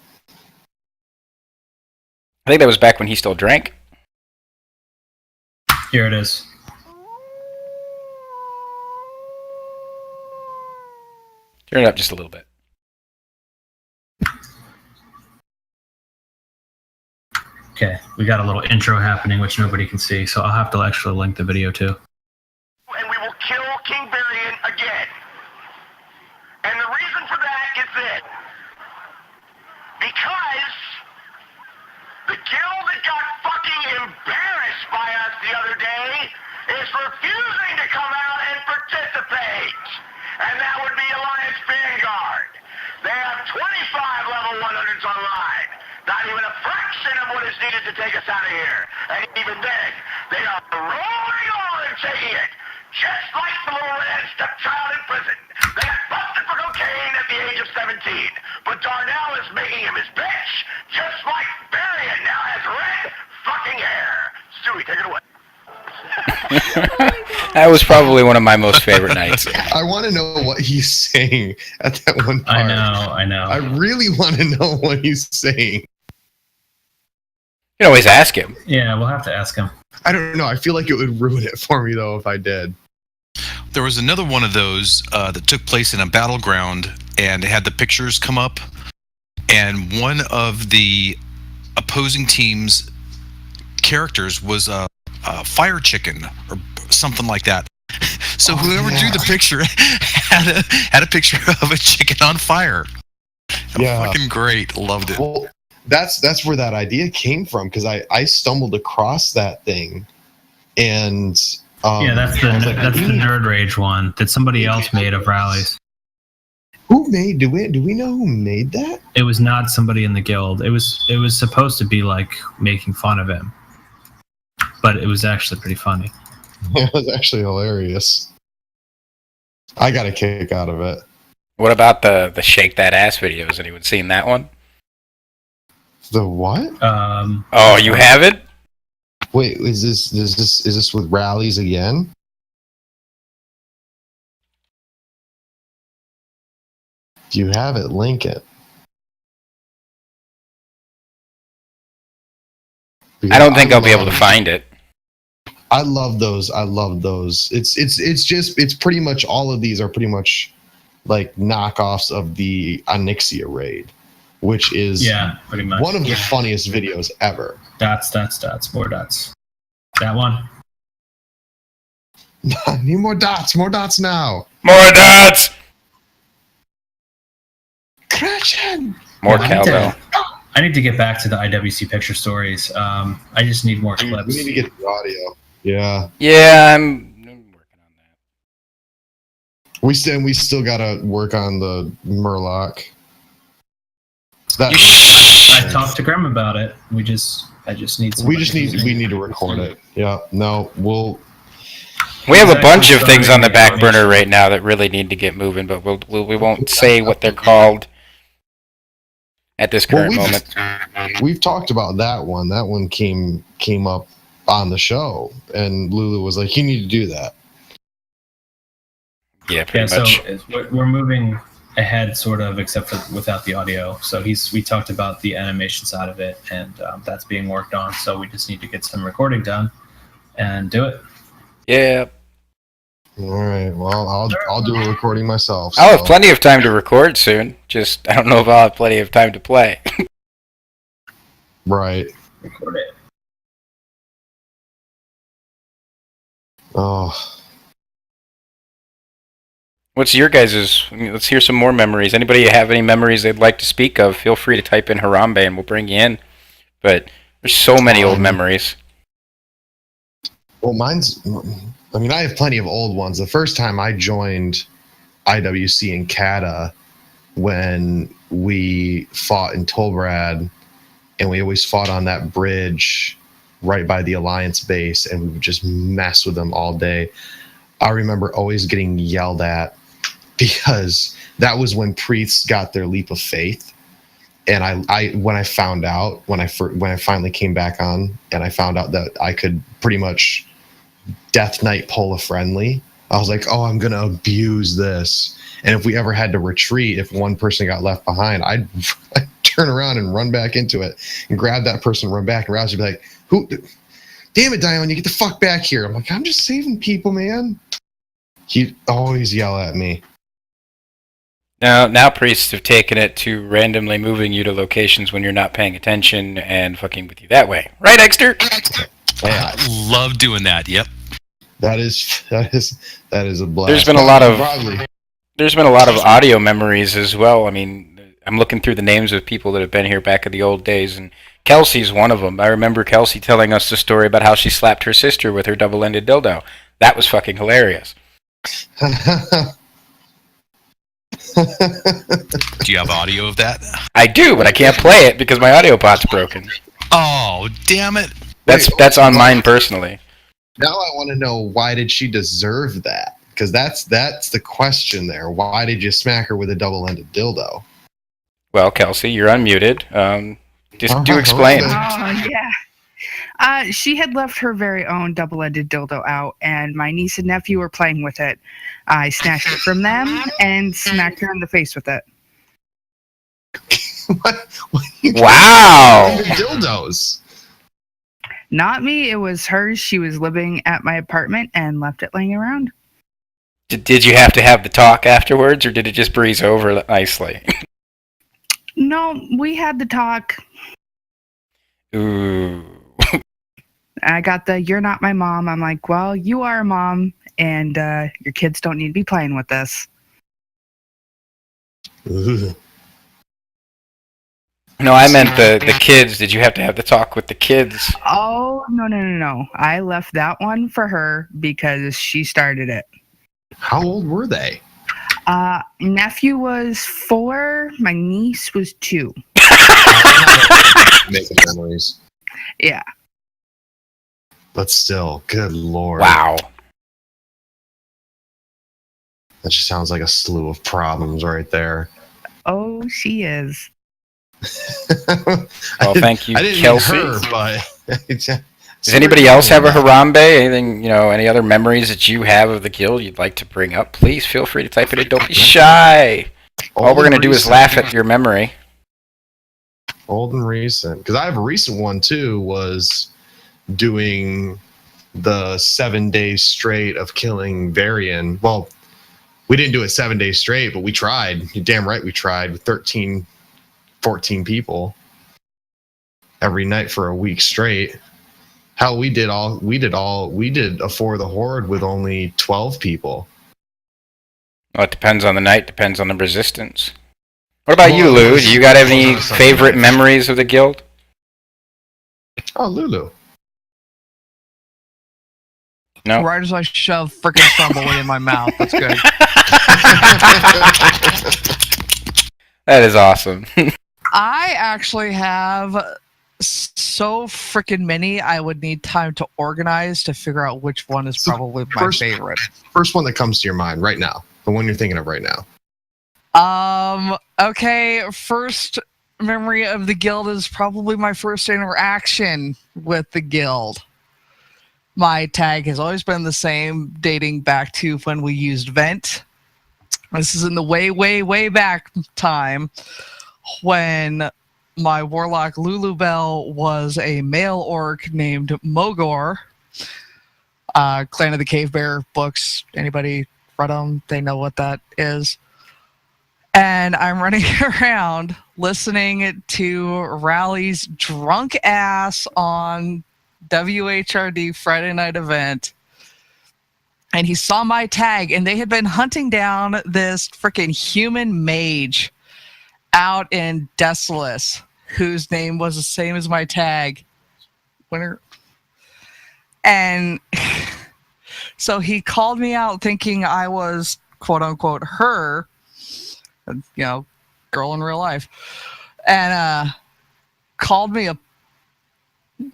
I think that was back when he still drank.
Here it is.
Turn it up just a little bit.
Okay, we got a little intro happening, which nobody can see, so I'll have to actually link the video too.
And we will kill King Varian again. And the reason for that is this. Because the guild that got fucking embarrassed by us the other day is refusing to come out and participate. And that would be Alliance Vanguard. They have 25 level 100s online. Not even a fraction of what is needed to take us out of here. And even then, they are rolling on and taking it. Just like the little red stepchild in prison. They got busted for cocaine at the age of 17. But Darnell is making him his bitch. Just like Varian now has red fucking hair. Stewie, take it away.
That was probably one of my most favorite nights.
I want to know what he's saying at that one part.
I know.
I really want to know what he's saying.
You can always ask him.
Yeah, we'll have to ask him.
I don't know. I feel like it would ruin it for me, though, if I did.
There was another one of those that took place in a battleground, and it had the pictures come up, and one of the opposing team's characters was a fire chicken or something like that. So whoever drew the picture had a picture of a chicken on fire.
Yeah.
Fucking great. Loved it.
Well, that's where that idea came from, because I stumbled across that thing, and
Yeah, that's the Nerd Rage one that somebody else made of rallies.
Who made? Do we know who made that?
It was not somebody in the guild. It was supposed to be like making fun of him, but it was actually pretty funny.
It was actually hilarious. I got a kick out of it.
What about the shake that ass videos? Anyone seen that one?
The what?
Oh, you have it?
Wait, is this with rallies again? Do you have it? Link it.
I don't think I'll be able to find it.
I love those. It's pretty much all of these are pretty much like knockoffs of the Onyxia raid, which is
pretty much
one of the funniest videos ever.
Dots, more dots. That one.
I need more dots now.
More dots!
Gretchen!
More cowbell.
I need to get back to the IWC Picture Stories. I just need more clips.
We need to get the audio. Yeah.
Yeah, I'm working on that.
We still gotta work on the Murloc. That
I talked to Graham about it. I just need.
we need to record it. Yeah. No,
we have a bunch of things on the back burner right now that really need to get moving, but we won't say what they're called at this current moment.
We've talked about that one. That one came up on the show, and Lulu was like, "You need to do that."
Yeah, pretty much.
So we're moving ahead, sort of, except for without the audio. So we talked about the animation side of it, and that's being worked on. So we just need to get some recording done and do it.
Yeah.
All right. Well, I'll do a recording myself.
I'll have plenty of time to record soon. Just I don't know if I'll have plenty of time to play.
Right.
Record it.
Oh.
What's your guys's? Let's hear some more memories. Anybody have any memories they'd like to speak of? Feel free to type in Harambe and we'll bring you in. But there's so many old memories.
Well, I have plenty of old ones. The first time I joined IWC in CATA, when we fought in Tolbrad, and we always fought on that bridge right by the Alliance base, and we would just mess with them all day. I remember always getting yelled at because that was when priests got their leap of faith. And when I found out, when I finally came back on, and I found out that I could pretty much Death Knight Pola friendly, I was like, oh, I'm going to abuse this. And if we ever had to retreat, if one person got left behind, I'd turn around and run back into it and grab that person, run back, and Rouse would be like, "Who? Damn it, Dion, you get the fuck back here." I'm like, I'm just saving people, man. He'd always yell at me.
Now priests have taken it to randomly moving you to locations when you're not paying attention and fucking with you that way. Right, Exter?
Yeah.
I love doing that. Yep.
That is a blast.
There's been a lot of audio memories as well. I mean, I'm looking through the names of people that have been here back in the old days, and Kelsey's one of them. I remember Kelsey telling us the story about how she slapped her sister with her double-ended dildo. That was fucking hilarious.
Do you have audio of that?
I do, but I can't play it because my audio pot's broken.
Oh, damn it.
That's on mine personally.
Now I want to know, why did she deserve that? Because that's the question there. Why did you smack her with a double-ended dildo?
Well, Kelsey, you're unmuted. Just do explain.
Oh, yeah. She had left her very own double-ended dildo out, and my niece and nephew were playing with it. I snatched it from them and smacked her in the face with it.
What?
Wow.
Dildos.
Not me. It was hers. She was living at my apartment and left it laying around.
Did you have to have the talk afterwards, or did it just breeze over nicely?
No, we had the talk.
Ooh.
I got the "you're not my mom." I'm like, well, you are a mom, and your kids don't need to be playing with this.
Ugh.
No, I meant the kids. Did you have to have the talk with the kids?
Oh, no. I left that one for her because she started it.
How old were they?
Nephew was 4. My niece was 2.
Making memories.
Yeah.
But still, good lord.
Wow.
That just sounds like a slew of problems right there.
Oh, she is.
Well, thank you,
I didn't
Kelsey.
mean her, but
Does anybody else have a Harambe? Anything, any other memories that you have of the guild you'd like to bring up? Please feel free to type it in. Don't be shy. All we're going to do is laugh at your memory.
Old and recent. Because I have a recent one, too, was doing the 7 days straight of killing Varian. Well, we didn't do it 7 days straight, but we tried. You're damn right we tried with 13, 14 people every night for a week straight. Hell, we did a For the Horde with only 12 people.
Well, it depends on the night, depends on the resistance. What about you, Lou? Do you got any favorite memories of the guild?
Oh, Lulu.
No.
Right as I shove frickin' Stumbleweed in my mouth. That's good.
That is awesome.
I actually have so freaking many. I would need time to organize to figure out which one is probably my favorite.
First one that comes to your mind right now. The one you're thinking of right now.
Okay, first memory of the guild is probably my first interaction with the guild. My tag has always been the same, dating back to when we used Vent. This is in the way back time when my warlock Lulubel was a male orc named Mogor. Clan of the Cave Bear books. Anybody read them? They know what that is. And I'm running around listening to Rally's drunk ass on WHRD Friday night event. And he saw my tag, and they had been hunting down this freaking human mage out in Desolus, whose name was the same as my tag. Winter. And so he called me out thinking I was, quote unquote, her, girl in real life, and called me a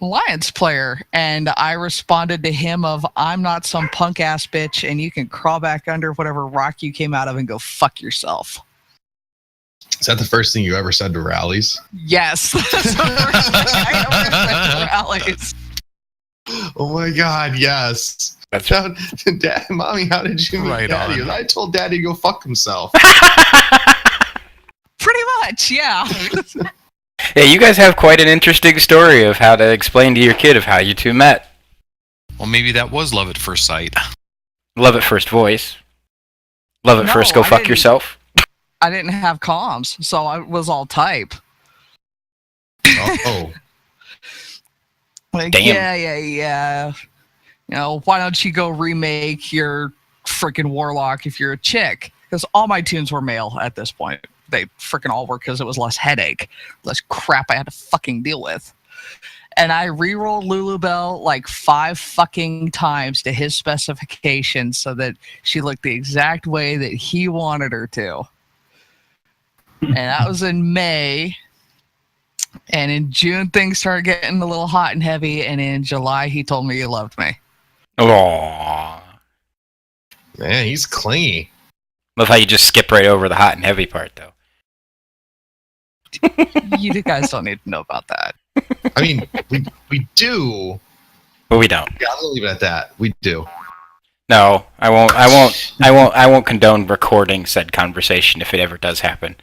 Alliance player, and I responded to him of, I'm not some punk ass bitch, and you can crawl back under whatever rock you came out of and go fuck yourself.
Is that the first thing you ever said to Rallies?
Yes. That's the first thing I ever said to Rallies.
Oh my God, yes.
That's
Dad, Mommy, how did you meet
Right
Daddy?
on.
I told Daddy to go fuck himself.
Pretty much, yeah.
Yeah, you guys have quite an interesting story of how to explain to your kid of how you two met.
Well, maybe that was love at first sight.
Love at first voice. Love at
No,
first go
I
fuck
didn't.
yourself.
I didn't have comms, so I was all type.
Oh,
Like,
Damn.
yeah. Why don't you go remake your freaking warlock if you're a chick? Because all my tunes were male at this point. They freaking all were, because it was less headache, less crap I had to fucking deal with. And I re-rolled Lulubel like 5 fucking times to his specifications so that she looked the exact way that he wanted her to. And that was in May. And in June, things started getting a little hot and heavy. And in July, he told me he loved me.
Aww.
man, he's clingy.
Love how you just skip right over the hot and heavy part, though.
You guys don't need to know about that.
I mean, we do.
But we don't.
Yeah, I'll leave it at that. We do.
No, I won't condone recording said conversation if it ever does happen.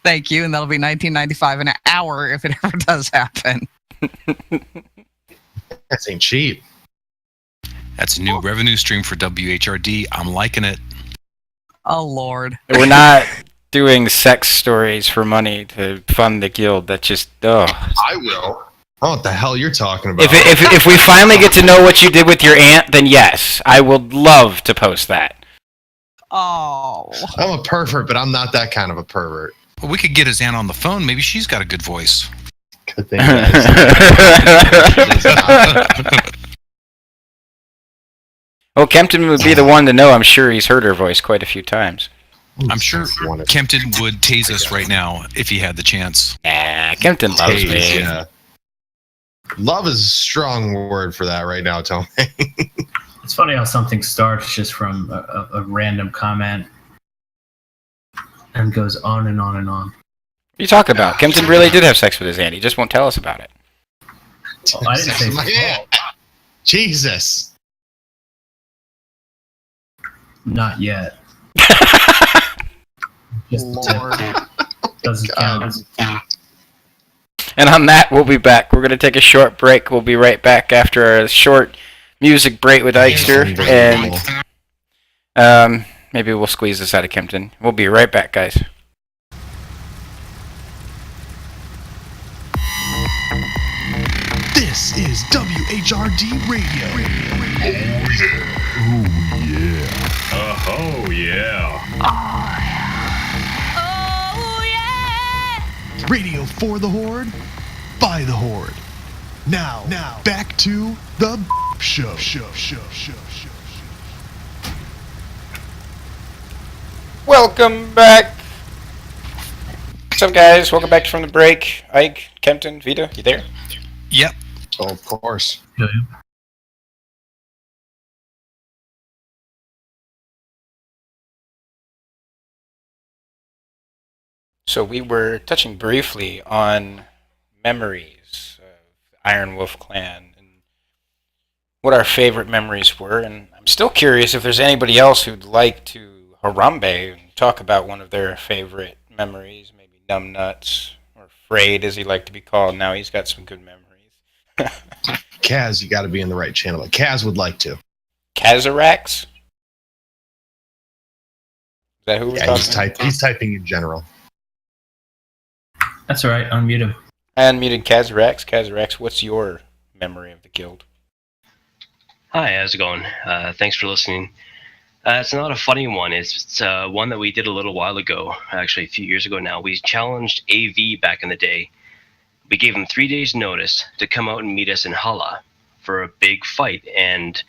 Thank you. And that'll be $19.95 an hour if it ever does happen.
That ain't cheap.
That's a new revenue stream for WHRD. I'm liking it.
Oh, Lord.
We're not doing sex stories for money to fund the guild. That just, ugh.
I will. I don't know what the hell you're talking about.
If we finally get to know what you did with your aunt, then yes, I would love to post that.
Oh.
I'm a pervert, but I'm not that kind of a pervert.
Well, we could get his aunt on the phone. Maybe she's got a good voice.
Good thing that
Well, Kempton would be the one to know. I'm sure he's heard her voice quite a few times.
I'm sure Kempton would tase us right now if he had the chance.
Nah, Kempton loves me.
Yeah. Love is a strong word for that right now, Tony.
It's funny how something starts just from a random comment and goes on and on and on.
What are you talking about? Kempton really did have sex with his aunt. He just won't tell us about it.
Well, I didn't say it's his fault.
Jesus.
Not yet. Just
Lord.
doesn't count.
And on that, we'll be back. We're going to take a short break. We'll be right back after a short music break with Eichster. And maybe we'll squeeze this out of Kempton. We'll be right back, guys.
This is WHRD Radio.
Oh, yeah.
Radio for the Horde, by the Horde. Now, back to the show.
Welcome back. What's up, guys? Welcome back from the break. Ike, Kempton, Vita, you there?
Yep.
Oh, of course.
So we were touching briefly on memories of Iron Wolf Clan. And what our favorite memories were, and I'm still curious if there's anybody else who'd like to Harambe and talk about one of their favorite memories, maybe Numbnuts or Frayed, as he liked to be called. Now he's got some good memories.
Kaz, you got to be in the right channel. Kaz would like to.
Kazarax? Is that who we're
Yeah,
talking about?
he's typing in general.
That's all right. Unmute him.
I unmuted Kazarax. Kazarax, what's your memory of the guild?
Hi, how's it going? Thanks for listening. It's not a funny one. It's one that we did a little while ago, actually a few years ago now. We challenged AV back in the day. We gave them 3 days' notice to come out and meet us in Hala for a big fight. And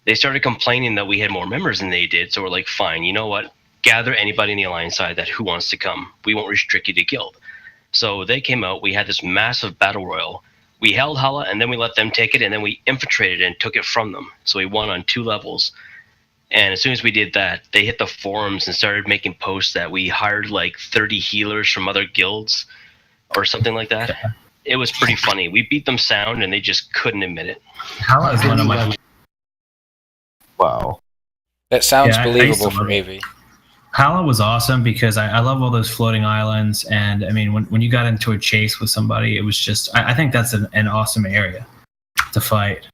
they started complaining that we had more members than they did. So we're like, fine, you know what? Gather anybody in the Alliance side that who wants to come. We won't restrict you to guild. So they came out. We had this massive battle royal. We held Hala, and then we let them take it, and then we infiltrated and took it from them. So we won on 2 levels. And as soon as we did that, they hit the forums and started making posts that we hired like 30 healers from other guilds or something like that. It was pretty funny. We beat them sound, and they just couldn't admit it.
Hala is one of my.
Wow.
That sounds
Yeah, I used
believable
to
for
love
AV.
Hala was awesome because I love all those floating islands, and I mean when you got into a chase with somebody, it was just I think that's an awesome area to fight.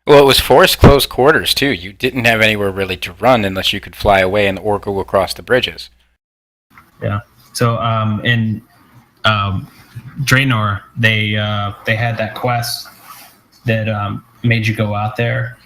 Well, it was forced close quarters, too. You didn't have anywhere really to run unless you could fly away or go across the bridges.
Yeah. So in Draenor, they had that quest that made you go out there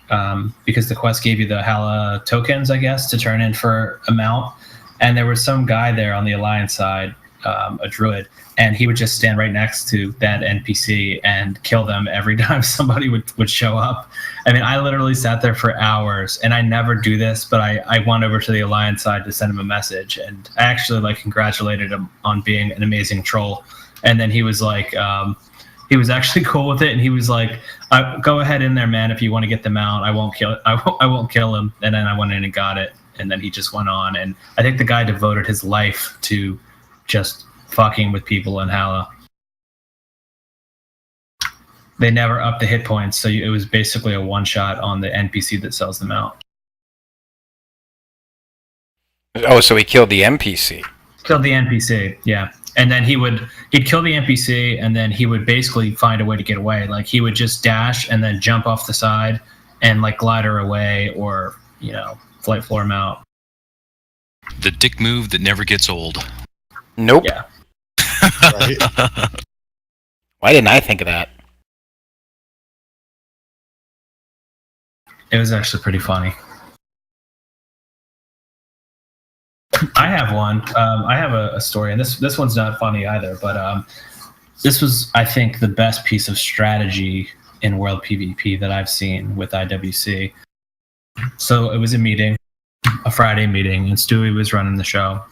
because the quest gave you the Hala tokens, I guess, to turn in for a mount. And there was some guy there on the Alliance side, a druid, and he would just stand right next to that NPC and kill them every time somebody would show up. I mean, I literally sat there for hours, and I never do this, but I went over to the Alliance side to send him a message, and I actually congratulated him on being an amazing troll. And then he was like, he was actually cool with it, and he was like, "Go ahead in there, man. If you want to get them out, I won't kill. I won't kill him." And then I went in and got it, and then he just went on. And I think the guy devoted his life to just fucking with people in Hala. They never upped the hit points, so it was basically a one-shot on the NPC that sells them out.
Oh, so he killed the NPC.
Killed the NPC, yeah. And then he'd kill the NPC, and then he would basically find a way to get away. Like, he would just dash and then jump off the side and glider away, or flight floor him out.
The dick move that never gets old.
Nope.
Yeah.
Right?
Why didn't I think of that?
It was actually pretty funny. I have one. I have a story, and this one's not funny either, but this was, I think, the best piece of strategy in World PvP that I've seen with IWC. So it was a Friday meeting, and Stewie was running the show.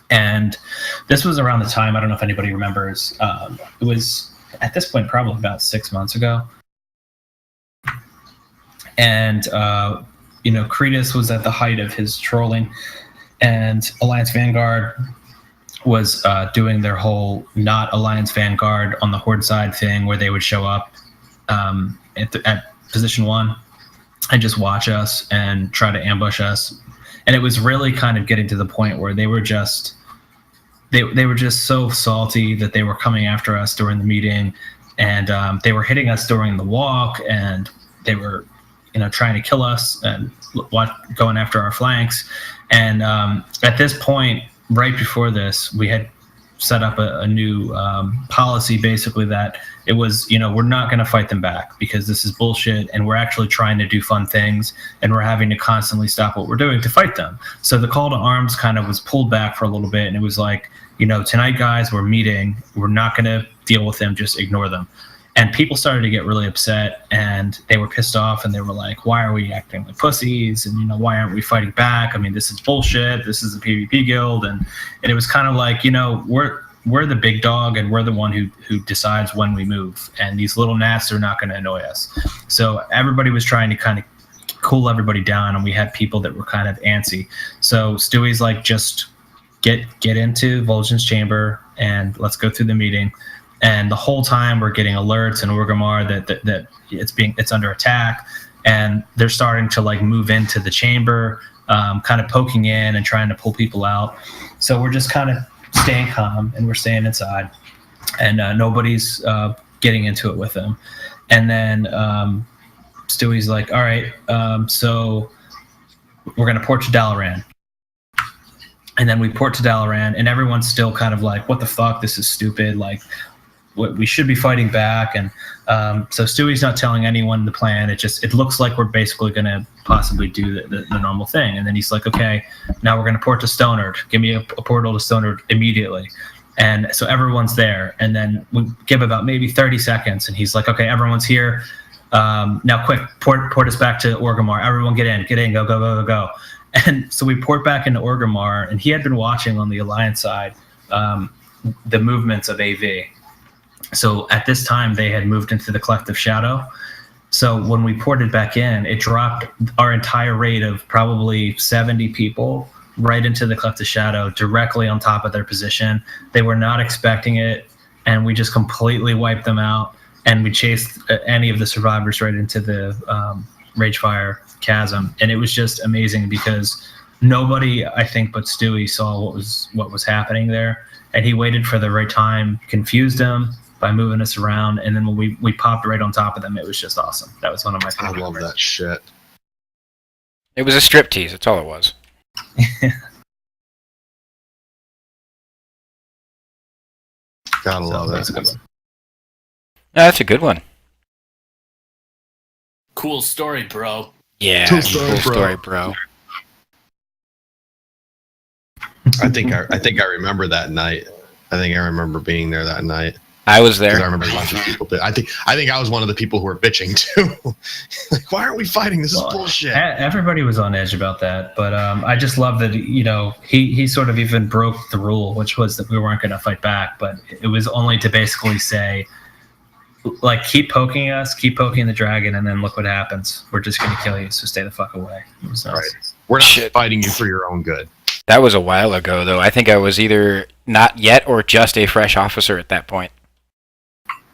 And this was around the time, I don't know if anybody remembers, it was, at this point, probably about 6 months ago. And, Kretus was at the height of his trolling, and Alliance Vanguard was doing their whole not Alliance Vanguard on the Horde side thing, where they would show up at position 1 and just watch us and try to ambush us. And it was really kind of getting to the point where they were just so salty that they were coming after us during the meeting, and they were hitting us during the walk, and they were trying to kill us and going after our flanks. And at this point, right before this, we had set up a new policy, basically, that it was, we're not going to fight them back because this is bullshit, and we're actually trying to do fun things, and we're having to constantly stop what we're doing to fight them. So the call to arms kind of was pulled back for a little bit, and it was like, tonight, guys, we're meeting. We're not going to deal with them. Just ignore them. And people started to get really upset, and they were pissed off, and they were like, why are we acting like pussies? And, why aren't we fighting back? I mean, this is bullshit. This is a PvP guild. And it was kind of like, we're the big dog, and we're the one who decides when we move. And these little gnats are not going to annoy us. So everybody was trying to kind of cool everybody down, and we had people that were kind of antsy. So Stewie's like, just get into Vol'jin's chamber, and let's go through the meeting. And the whole time we're getting alerts in Orgrimmar that it's under attack, and they're starting to like move into the chamber, kind of poking in and trying to pull people out. So we're just kind of staying calm and we're staying inside, and nobody's getting into it with them. And then Stewie's like, all right, so we're going to port to Dalaran. And then we port to Dalaran, and everyone's still kind of like, what the fuck? This is stupid. Like, we should be fighting back. And so Stewie's not telling anyone the plan. It looks like we're basically going to possibly do the normal thing. And then he's like, okay, now we're going to port to Stonard. Give me a portal to Stonard immediately. And so everyone's there. And then we give about maybe 30 seconds, and he's like, okay, everyone's here. Now quick, port us back to Orgrimmar. Everyone get in, go. And so we port back into Orgrimmar, and he had been watching on the Alliance side the movements of AV. So at this time, they had moved into the Collective Shadow. So when we ported back in, it dropped our entire raid of probably 70 people right into the Collective Shadow, directly on top of their position. They were not expecting it, and we just completely wiped them out. And we chased any of the survivors right into the Ragefire chasm, and it was just amazing because nobody, I think, but Stewie saw what was happening there, and he waited for the right time, confused them by moving us around, and then when we popped right on top of them, it was just awesome. That was one of my favorite.
I love that shit.
It was a striptease. That's all it was.
Gotta love that.
That's a good one.
No, that's a good one.
Cool story, bro.
Yeah,
Cool
cool
story,
story, bro.
I think I remember that night. I think I remember being there that night.
I was there.
'Cause I remember a bunch of people. I think I was one of the people who were bitching too. Like, why aren't we fighting? This is bullshit.
Everybody was on edge about that, but I just love that he sort of even broke the rule, which was that we weren't going to fight back, but it was only to basically say, like, keep poking us, keep poking the dragon, and then look what happens. We're just going to kill you, so stay the fuck away. It was nice.
Right. We're not fighting you for your own good.
That was a while ago, though. I think I was either not yet or just a fresh officer at that point.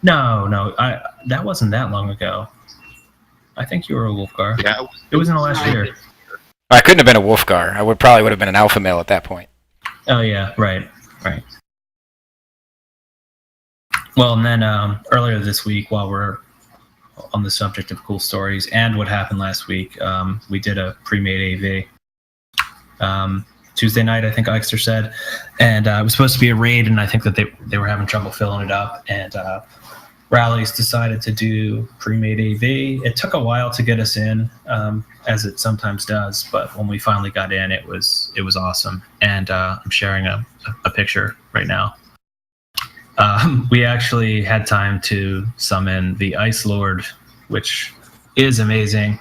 No, that wasn't that long ago. I think you were a Wolfgar.
Yeah,
it was in the last year.
I couldn't have been a Wolfgar. I probably would have been an alpha male at that point.
Oh yeah, right. Well, and then earlier this week, while we're on the subject of cool stories and what happened last week, we did a pre-made AV. Tuesday night, I think Eichster said, and it was supposed to be a raid, and I think that they were having trouble filling it up, and Rallies decided to do pre-made AV. It took a while to get us in, as it sometimes does, but when we finally got in, it was awesome, and I'm sharing a picture right now. We actually had time to summon the Ice Lord, which is amazing,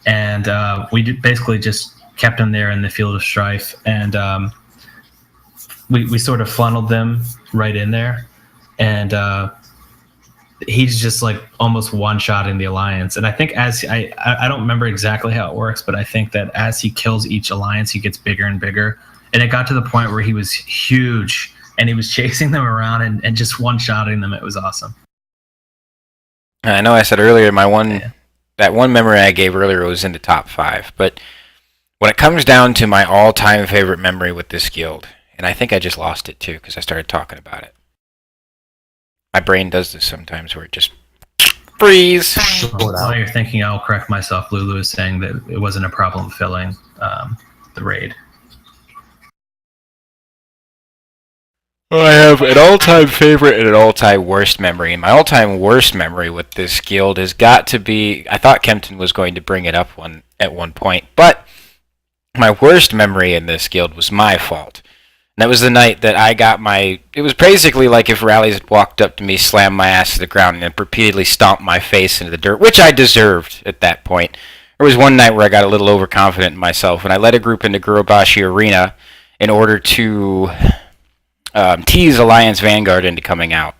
and we basically just kept him there in the field of strife, and we sort of funneled them right in there, and he's just like almost one-shotting the Alliance. And I think I don't remember exactly how it works, but I think that as he kills each Alliance, he gets bigger and bigger, and it got to the point where he was huge, and he was chasing them around and just one-shotting them. It was awesome.
I know I said earlier that one memory I gave earlier was in the top 5, but when it comes down to my all-time favorite memory with this guild, and I think I just lost it too because I started talking about it. My brain does this sometimes where it just freeze.
While you're thinking, I'll correct myself. Lulu is saying that it wasn't a problem filling the raid.
Well, I have an all-time favorite and an all-time worst memory. And my all-time worst memory with this guild has got to be, I thought Kempton was going to bring it up at one point, but my worst memory in this guild was my fault. And that was the night that I got it was basically like if Rallies had walked up to me, slammed my ass to the ground, and then repeatedly stomped my face into the dirt, which I deserved at that point. There was one night where I got a little overconfident in myself, and I led a group into Gurubashi Arena in order to tease Alliance Vanguard into coming out.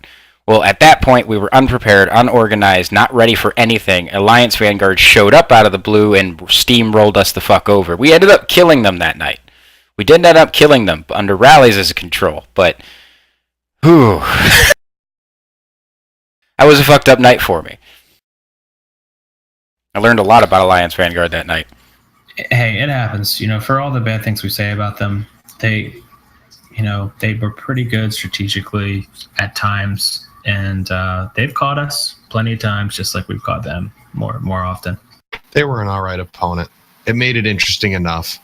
Well, at that point, we were unprepared, unorganized, not ready for anything. Alliance Vanguard showed up out of the blue and steamrolled us the fuck over. We ended up killing them that night. We did end up killing them under Rallies as a control, but whew. That was a fucked up night for me. I learned a lot about Alliance Vanguard that night.
Hey, it happens. For all the bad things we say about them, they were pretty good strategically at times, and they've caught us plenty of times, just like we've caught them more often.
They were an all right opponent. It made it interesting enough.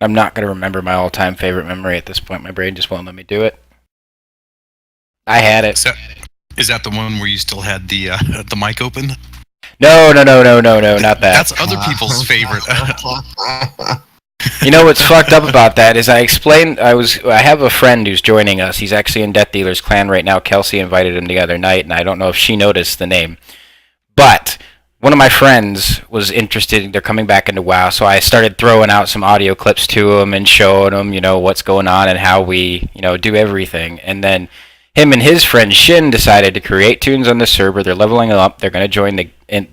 I'm not going to remember my all-time favorite memory at this point. My brain just won't let me do it. I had it.
Is that the one where you still had the mic open?
No, not that.
That's other people's favorite.
You know what's fucked up about that is I have a friend who's joining us. He's actually in Death Dealer's clan right now. Kelsey invited him the other night, and I don't know if she noticed the name. But one of my friends was interested. They're coming back into WoW, so I started throwing out some audio clips to him and showing him, what's going on and how we, do everything. And then him and his friend Shin decided to create tunes on the server. They're leveling up. They're going to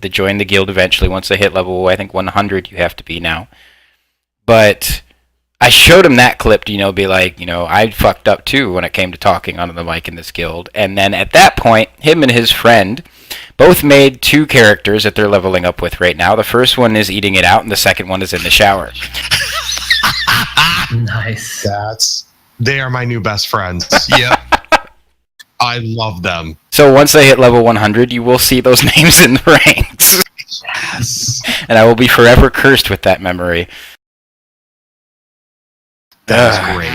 join the guild eventually. Once they hit level, I think 100, you have to be now. But I showed him that clip to, be like, I fucked up too when it came to talking on the mic in this guild. And then at that point, him and his friend both made 2 characters that they're leveling up with right now. The first one is eating it out, and the second one is in the shower.
Nice.
They are my new best friends.
Yep.
I love them.
So once they hit level 100, you will see those names in the ranks.
Yes.
And I will be forever cursed with that memory.
That's great.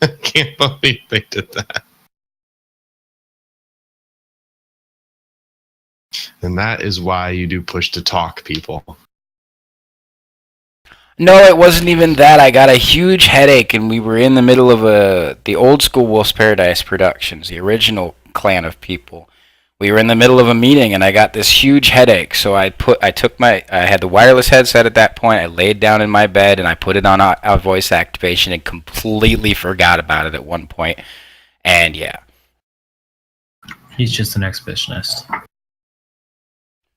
I can't believe they did that. And that is why you do push to talk, people.
No, it wasn't even that. I got a huge headache, and we were in the middle of the old school Wolf's Paradise Productions, the original clan of people. We were in the middle of a meeting, and I got this huge headache. So I had the wireless headset at that point. I laid down in my bed, and I put it on our voice activation, and completely forgot about it at one point. And yeah,
He's just an exhibitionist.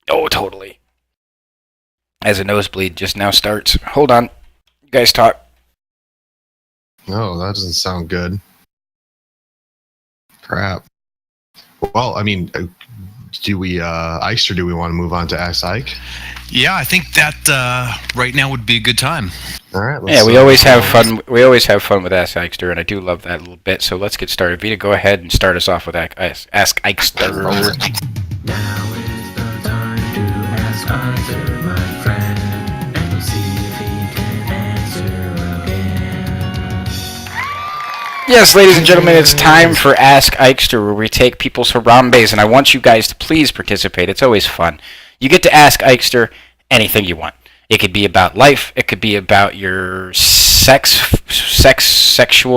oh, totally. As a nosebleed just now starts. Hold on, you guys talk.
No, that doesn't sound good. Crap. Well, I mean, do we, Ike, or do we want to move on to Ask Ike?
Yeah, I think that right now would be a good time.
All right.
Yeah, we always have fun. We always have fun with Ask Ikester, and I do love that a little bit. So let's get started. Vita, go ahead and start us off with Ask Ikester.
Now is the time to ask Arthur, my friend, and we'll see if he can answer again.
Yes, ladies and gentlemen, it's time for Ask Ikester, where we take people's Harambes, and I want you guys to please participate. It's always fun. You get to ask Ikester anything you want. It could be about life. It could be about your sexual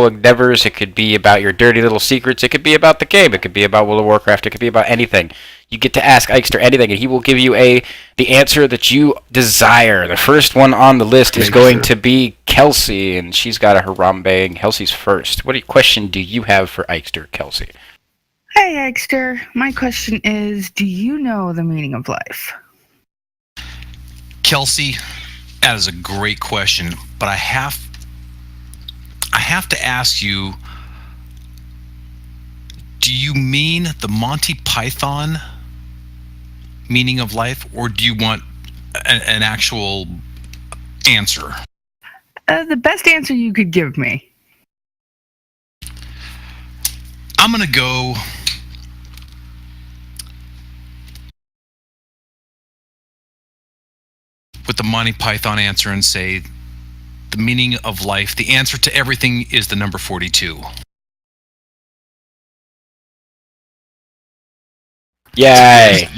endeavors. It could be about your dirty little secrets. It could be about the game. It could be about World of Warcraft. It could be about anything. You get to ask Ikester anything, and he will give you the answer that you desire. The first one on the list is going to be Kelsey, and she's got a Harambe, and Kelsey's first. What question do you have for Ikester, Kelsey?
Hey, Ikester. My question is, do you know the meaning of life?
Kelsey, that is a great question, but I have to ask you, do you mean the Monty Python meaning of life, or do you want an actual answer?
The best answer you could give me.
I'm going to go with the Monty Python answer and say the meaning of life, the answer to everything is the number 42.
Yay!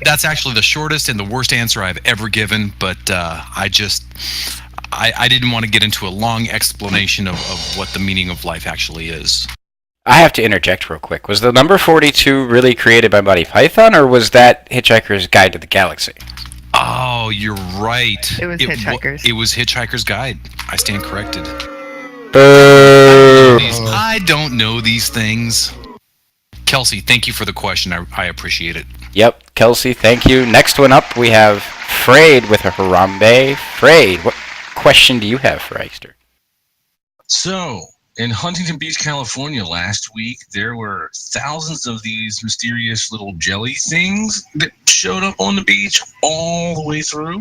That's actually the shortest and the worst answer I've ever given, but I didn't want to get into a long explanation of what the meaning of life actually is.
I have to interject real quick. Was the number 42 really created by Monty Python, or was that Hitchhiker's Guide to the Galaxy?
Oh, you're right.
It was Hitchhiker's.
It was Hitchhiker's Guide. I stand corrected.
Boo!
I don't know these things. Kelsey, thank you for the question. I appreciate it.
Yep, Kelsey, thank you. Next one up, we have Frayed with a Harambe. Frayed, what question do you have for Ikester?
So, In Huntington Beach, California, last week, there were thousands of these mysterious little jelly things that showed up on the beach all the way through.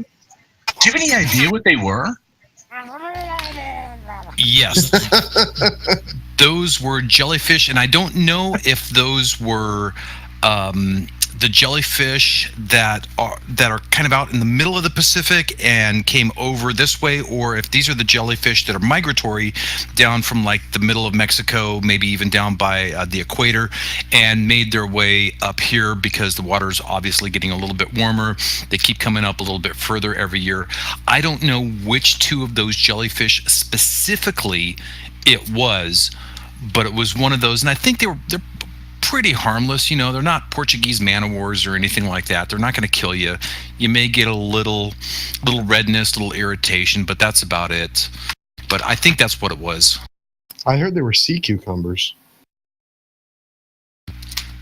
Do you have any idea what they were?
Yes. Those were jellyfish, and I don't know if those were the jellyfish that are kind of out in the middle of the Pacific and came over this way, or if these are the jellyfish that are migratory down from like the middle of Mexico, maybe even down by the equator, and made their way up here because the water is obviously getting a little bit warmer. They keep coming up a little bit further every year. I don't know which two of those jellyfish specifically it was, but it was one of those, and I think they're pretty harmless. You know, they're not Portuguese man-o-wars or anything like that. They're not going to kill you. You may get a little redness, little irritation, but that's about it. But I think that's what it was.
I heard they were sea cucumbers.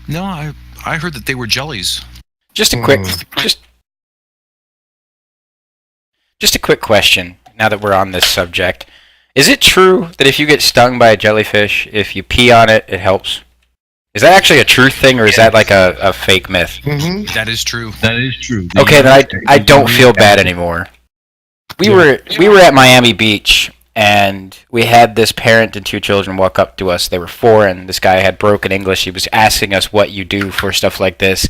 No, I heard that they were jellies.
Just a quick question. Now that we're on this subject, is it true that if you get stung by a jellyfish, if you pee on it, it helps? Is that actually a true thing, or is that like a fake myth?
Mm-hmm.
That is true.
That is true.
Okay, then I don't feel bad anymore. We were at Miami Beach, and we had this parent and two children walk up to us. They were foreign. This guy had broken English. He was asking us what you do for stuff like this.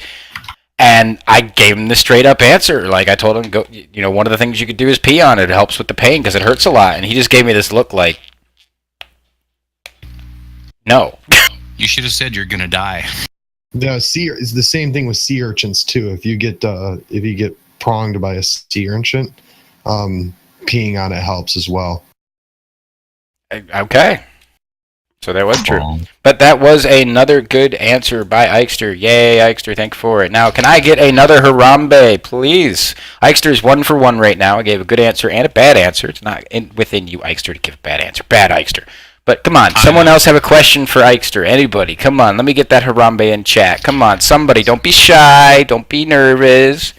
And I gave him the straight up answer. Like, I told him, go. You know, one of the things you could do is pee on it. It helps with the pain because it hurts a lot. And he just gave me this look like, no.
You should have said you're gonna die.
The sea is the same thing with sea urchins too. If you get pronged by a sea urchin, peeing on it helps as well.
Okay. So that was true. But that was another good answer by Eichster. Yay, Eichster, thank you for it. Now, can I get another Harambe, please? Eichster's 1 for 1 right now. I gave a good answer and a bad answer. It's not within you, Eichster, to give a bad answer. Bad Eichster. But come on, someone else have a question for Eichster. Anybody, come on, let me get that Harambe in chat. Come on, somebody, don't be shy, don't be nervous.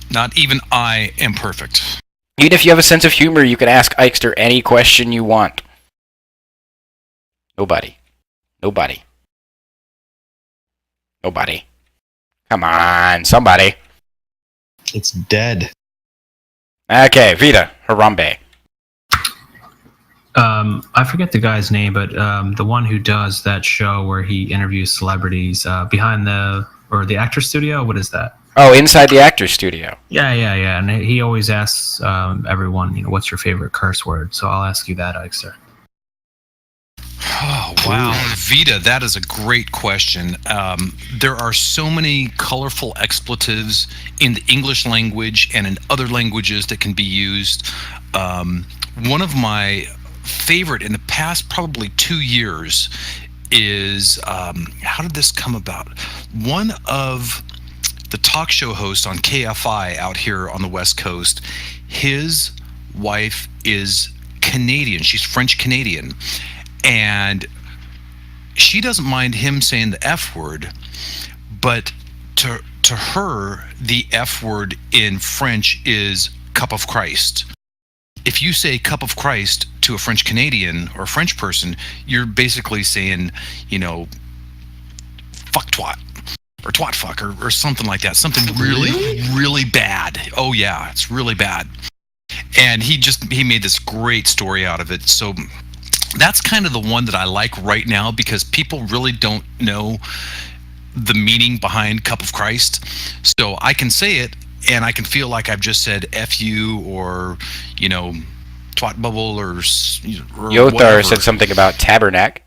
Not even I am perfect.
Even if you have a sense of humor, you can ask Eichster any question you want. Nobody. Come on, somebody.
It's dead.
Okay, Vita, Harambe.
I forget the guy's name, but the one who does that show where he interviews celebrities behind the actor studio. What is that?
Oh, Inside the Actors Studio.
Yeah. And he always asks everyone, you know, what's your favorite curse word? So I'll ask you that, Eichster.
Oh, wow. Vita, that is a great question. There are so many colorful expletives in the English language and in other languages that can be used. One of my favorite in the past probably 2 years is, how did this come about? One of the talk show hosts on KFI out here on the West Coast, his wife is Canadian. She's French Canadian. And she doesn't mind him saying the F word, but to her, the F word in French is cup of Christ. If you say cup of Christ to a French Canadian or a French person, you're basically saying, you know, fuck twat or twat fuck or something like that. Something really, really bad. Oh yeah, it's really bad. And he made this great story out of it. So that's kind of the one that I like right now because people really don't know the meaning behind cup of Christ. So I can say it and I can feel like I've just said F you or, you know, twat bubble or
Yothar
whatever.
said something about tabernacle.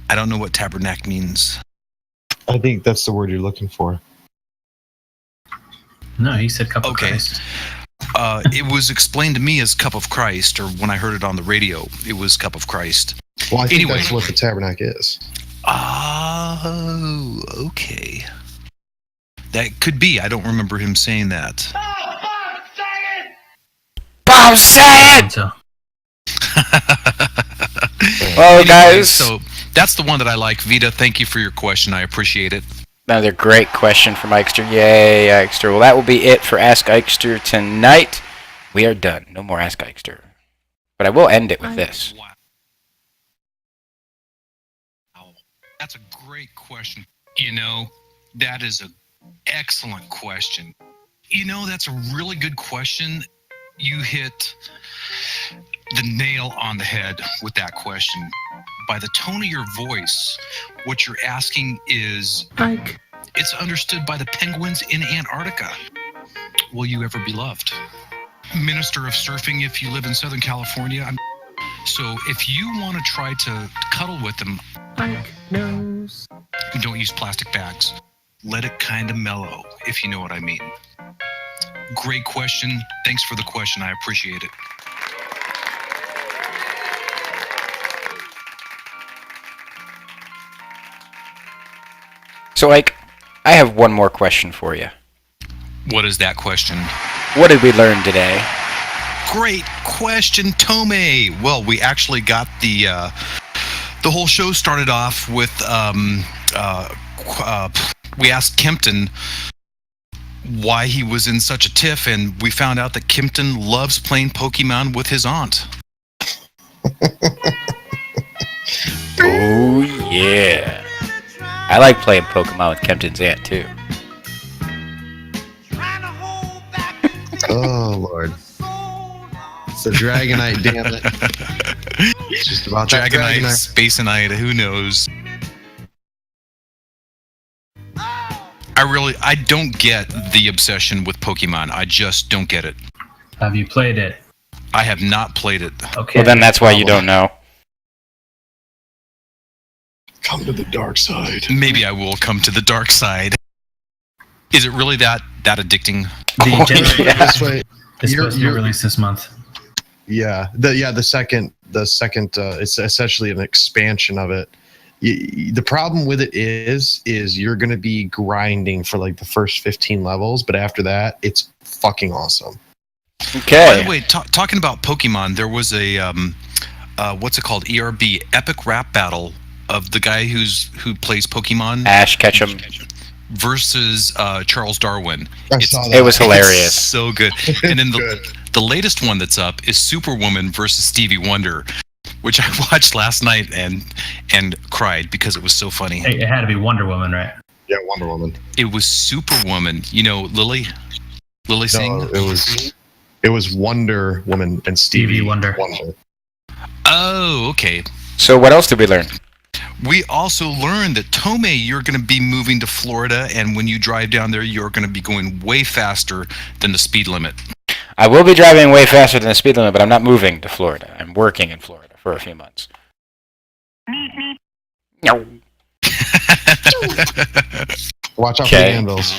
I don't know what tabernacle means.
I think that's the word you're looking for.
No, he said cup of Christ.
It was explained to me as cup of Christ, or when I heard it on the radio, it was cup of Christ.
Well, I think
Anyway.
that's what the tabernacle is.
Oh, okay. That could be. I don't remember him saying that.
Bob, say it! Well, guys.
So that's the one that I like. Vita, thank you for your question. I appreciate it.
Another great question from Eichster. Yay, Eichster. Well, that will be it for Ask Eichster tonight. We are done. No more Ask Eichster. But I will end it with this.
question. That is an excellent question. That's a really good question. You hit the nail on the head with that question. By the tone of your voice, what you're asking is,
Ike.
It's understood by the penguins in Antarctica. Will you ever be loved? Minister of surfing if you live in Southern California. So if you want to try to cuddle with them,
Ike knows.
don't use plastic bags. Let it kind of mellow, if you know what I mean. Great question. Thanks for the question. I appreciate it.
So, Ike, I have one more question for you.
What is that question?
What did we learn today?
Great question, Tomei. Well, we actually got the whole show started off with we asked Kempton why he was in such a tiff, and we found out that Kempton loves playing Pokemon with his aunt.
Oh yeah, I like playing Pokemon with Kempton's aunt too.
Oh Lord. It's the Dragonite, damn it. It's just about that
Dragonite,
Dragonite.
Spaceonite, who knows? I don't get the obsession with Pokemon. I just don't get it.
Have you played it?
I have not played it.
Okay.
Well, then that's why you don't know.
Come to the dark side.
Maybe I will come to the dark side. Is it really that addicting?
The Gen
yeah.
This way,
is
you're-
supposed to be
you're-
released this month.
Yeah, the second it's essentially an expansion of it. The problem with it is you're going to be grinding for like the first 15 levels, but after that, it's fucking awesome.
Okay.
By the way, talking about Pokemon, there was a what's it called? ERB, Epic Rap Battle of the guy who plays Pokemon
Ash Ketchum.
versus Charles Darwin.
I saw that.
It was
It's
hilarious.
so good. And then
Good.
the latest one that's up is Superwoman versus Stevie Wonder, which I watched last night and cried because it was so funny.
It had to be Wonder Woman, right?
Yeah, Wonder Woman.
It was Superwoman. Lily Singh.
No, it was Wonder Woman and Stevie
Wonder.
Oh, okay.
So what else did we learn?
We also learned that Tomei, you're going to be moving to Florida, and when you drive down there, you're going to be going way faster than the speed limit.
I will be driving way faster than the speed limit, but I'm not moving to Florida. I'm working in Florida for a few months. No.
Watch out for the
Okay.
handles.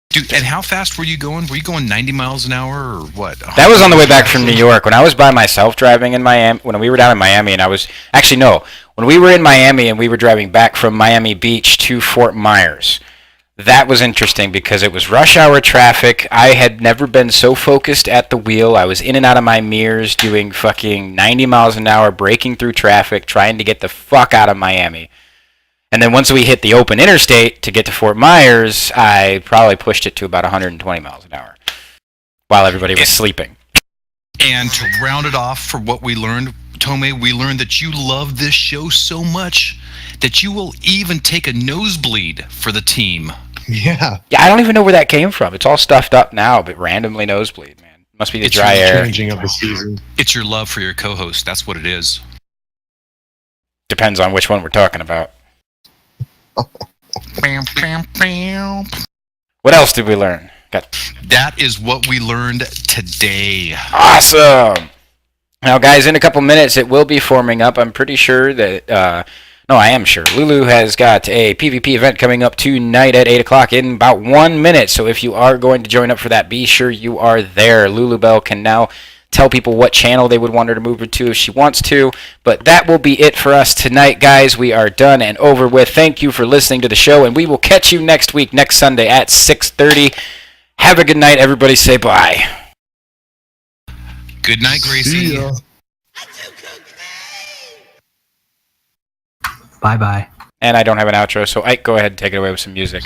Dude, and how fast were you going? Were you going 90 miles an hour or what?
That was on the way back from New York. When I was by myself driving in Miami, when we were down in Miami, and I was actually no, when we were in Miami and we were driving back from Miami Beach to Fort Myers. That was interesting because it was rush hour traffic. I had never been so focused at the wheel. I was in and out of my mirrors doing fucking 90 miles an hour, breaking through traffic, trying to get the fuck out of Miami. And then once we hit the open interstate to get to Fort Myers, I probably pushed it to about 120 miles an hour while everybody was sleeping.
And to round it off for what we learned, Tomei, we learned that you love this show so much that you will even take a nosebleed for the team.
Yeah.
Yeah, I don't even know where that came from. It's all stuffed up now, but randomly nosebleed, man. Must be the
It's
dry
really
air.
Changing of the season.
It's your love for your co-host. That's what it is.
Depends on which one we're talking about. What else did we learn?
That is what we learned today.
Awesome! Now, guys, in a couple minutes, it will be forming up. I'm pretty sure that... no, I am sure. Lulu has got a PvP event coming up tonight at 8 o'clock in about 1 minute. So if you are going to join up for that, be sure you are there. Lulu Bell can now tell people what channel they would want her to move her to if she wants to. But that will be it for us tonight, guys. We are done and over with. Thank you for listening to the show, and we will catch you next week, next Sunday at 6:30. Have a good night. Everybody say bye.
Good night, Gracie.
See ya.
Bye-bye.
And I don't have an outro, so Ike, go ahead and take it away with some music.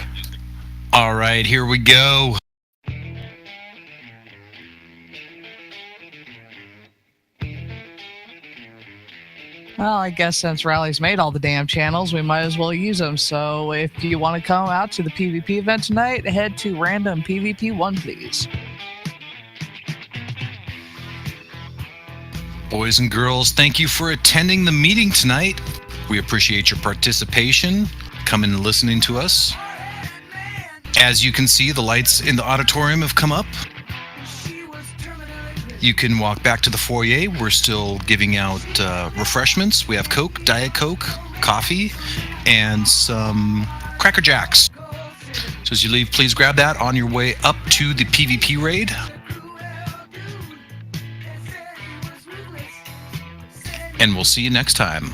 All right, here we go.
Well, I guess since Rally's made all the damn channels, we might as well use them. So if you want to come out to the PvP event tonight, head to Random PvP 1, please.
Boys and girls, thank you for attending the meeting tonight. We appreciate your participation, coming and listening to us. As you can see, the lights in the auditorium have come up. You can walk back to the foyer. We're still giving out refreshments. We have Coke, Diet Coke, coffee, and some Cracker Jacks. So as you leave, please grab that on your way up to the PvP raid. And we'll see you next time.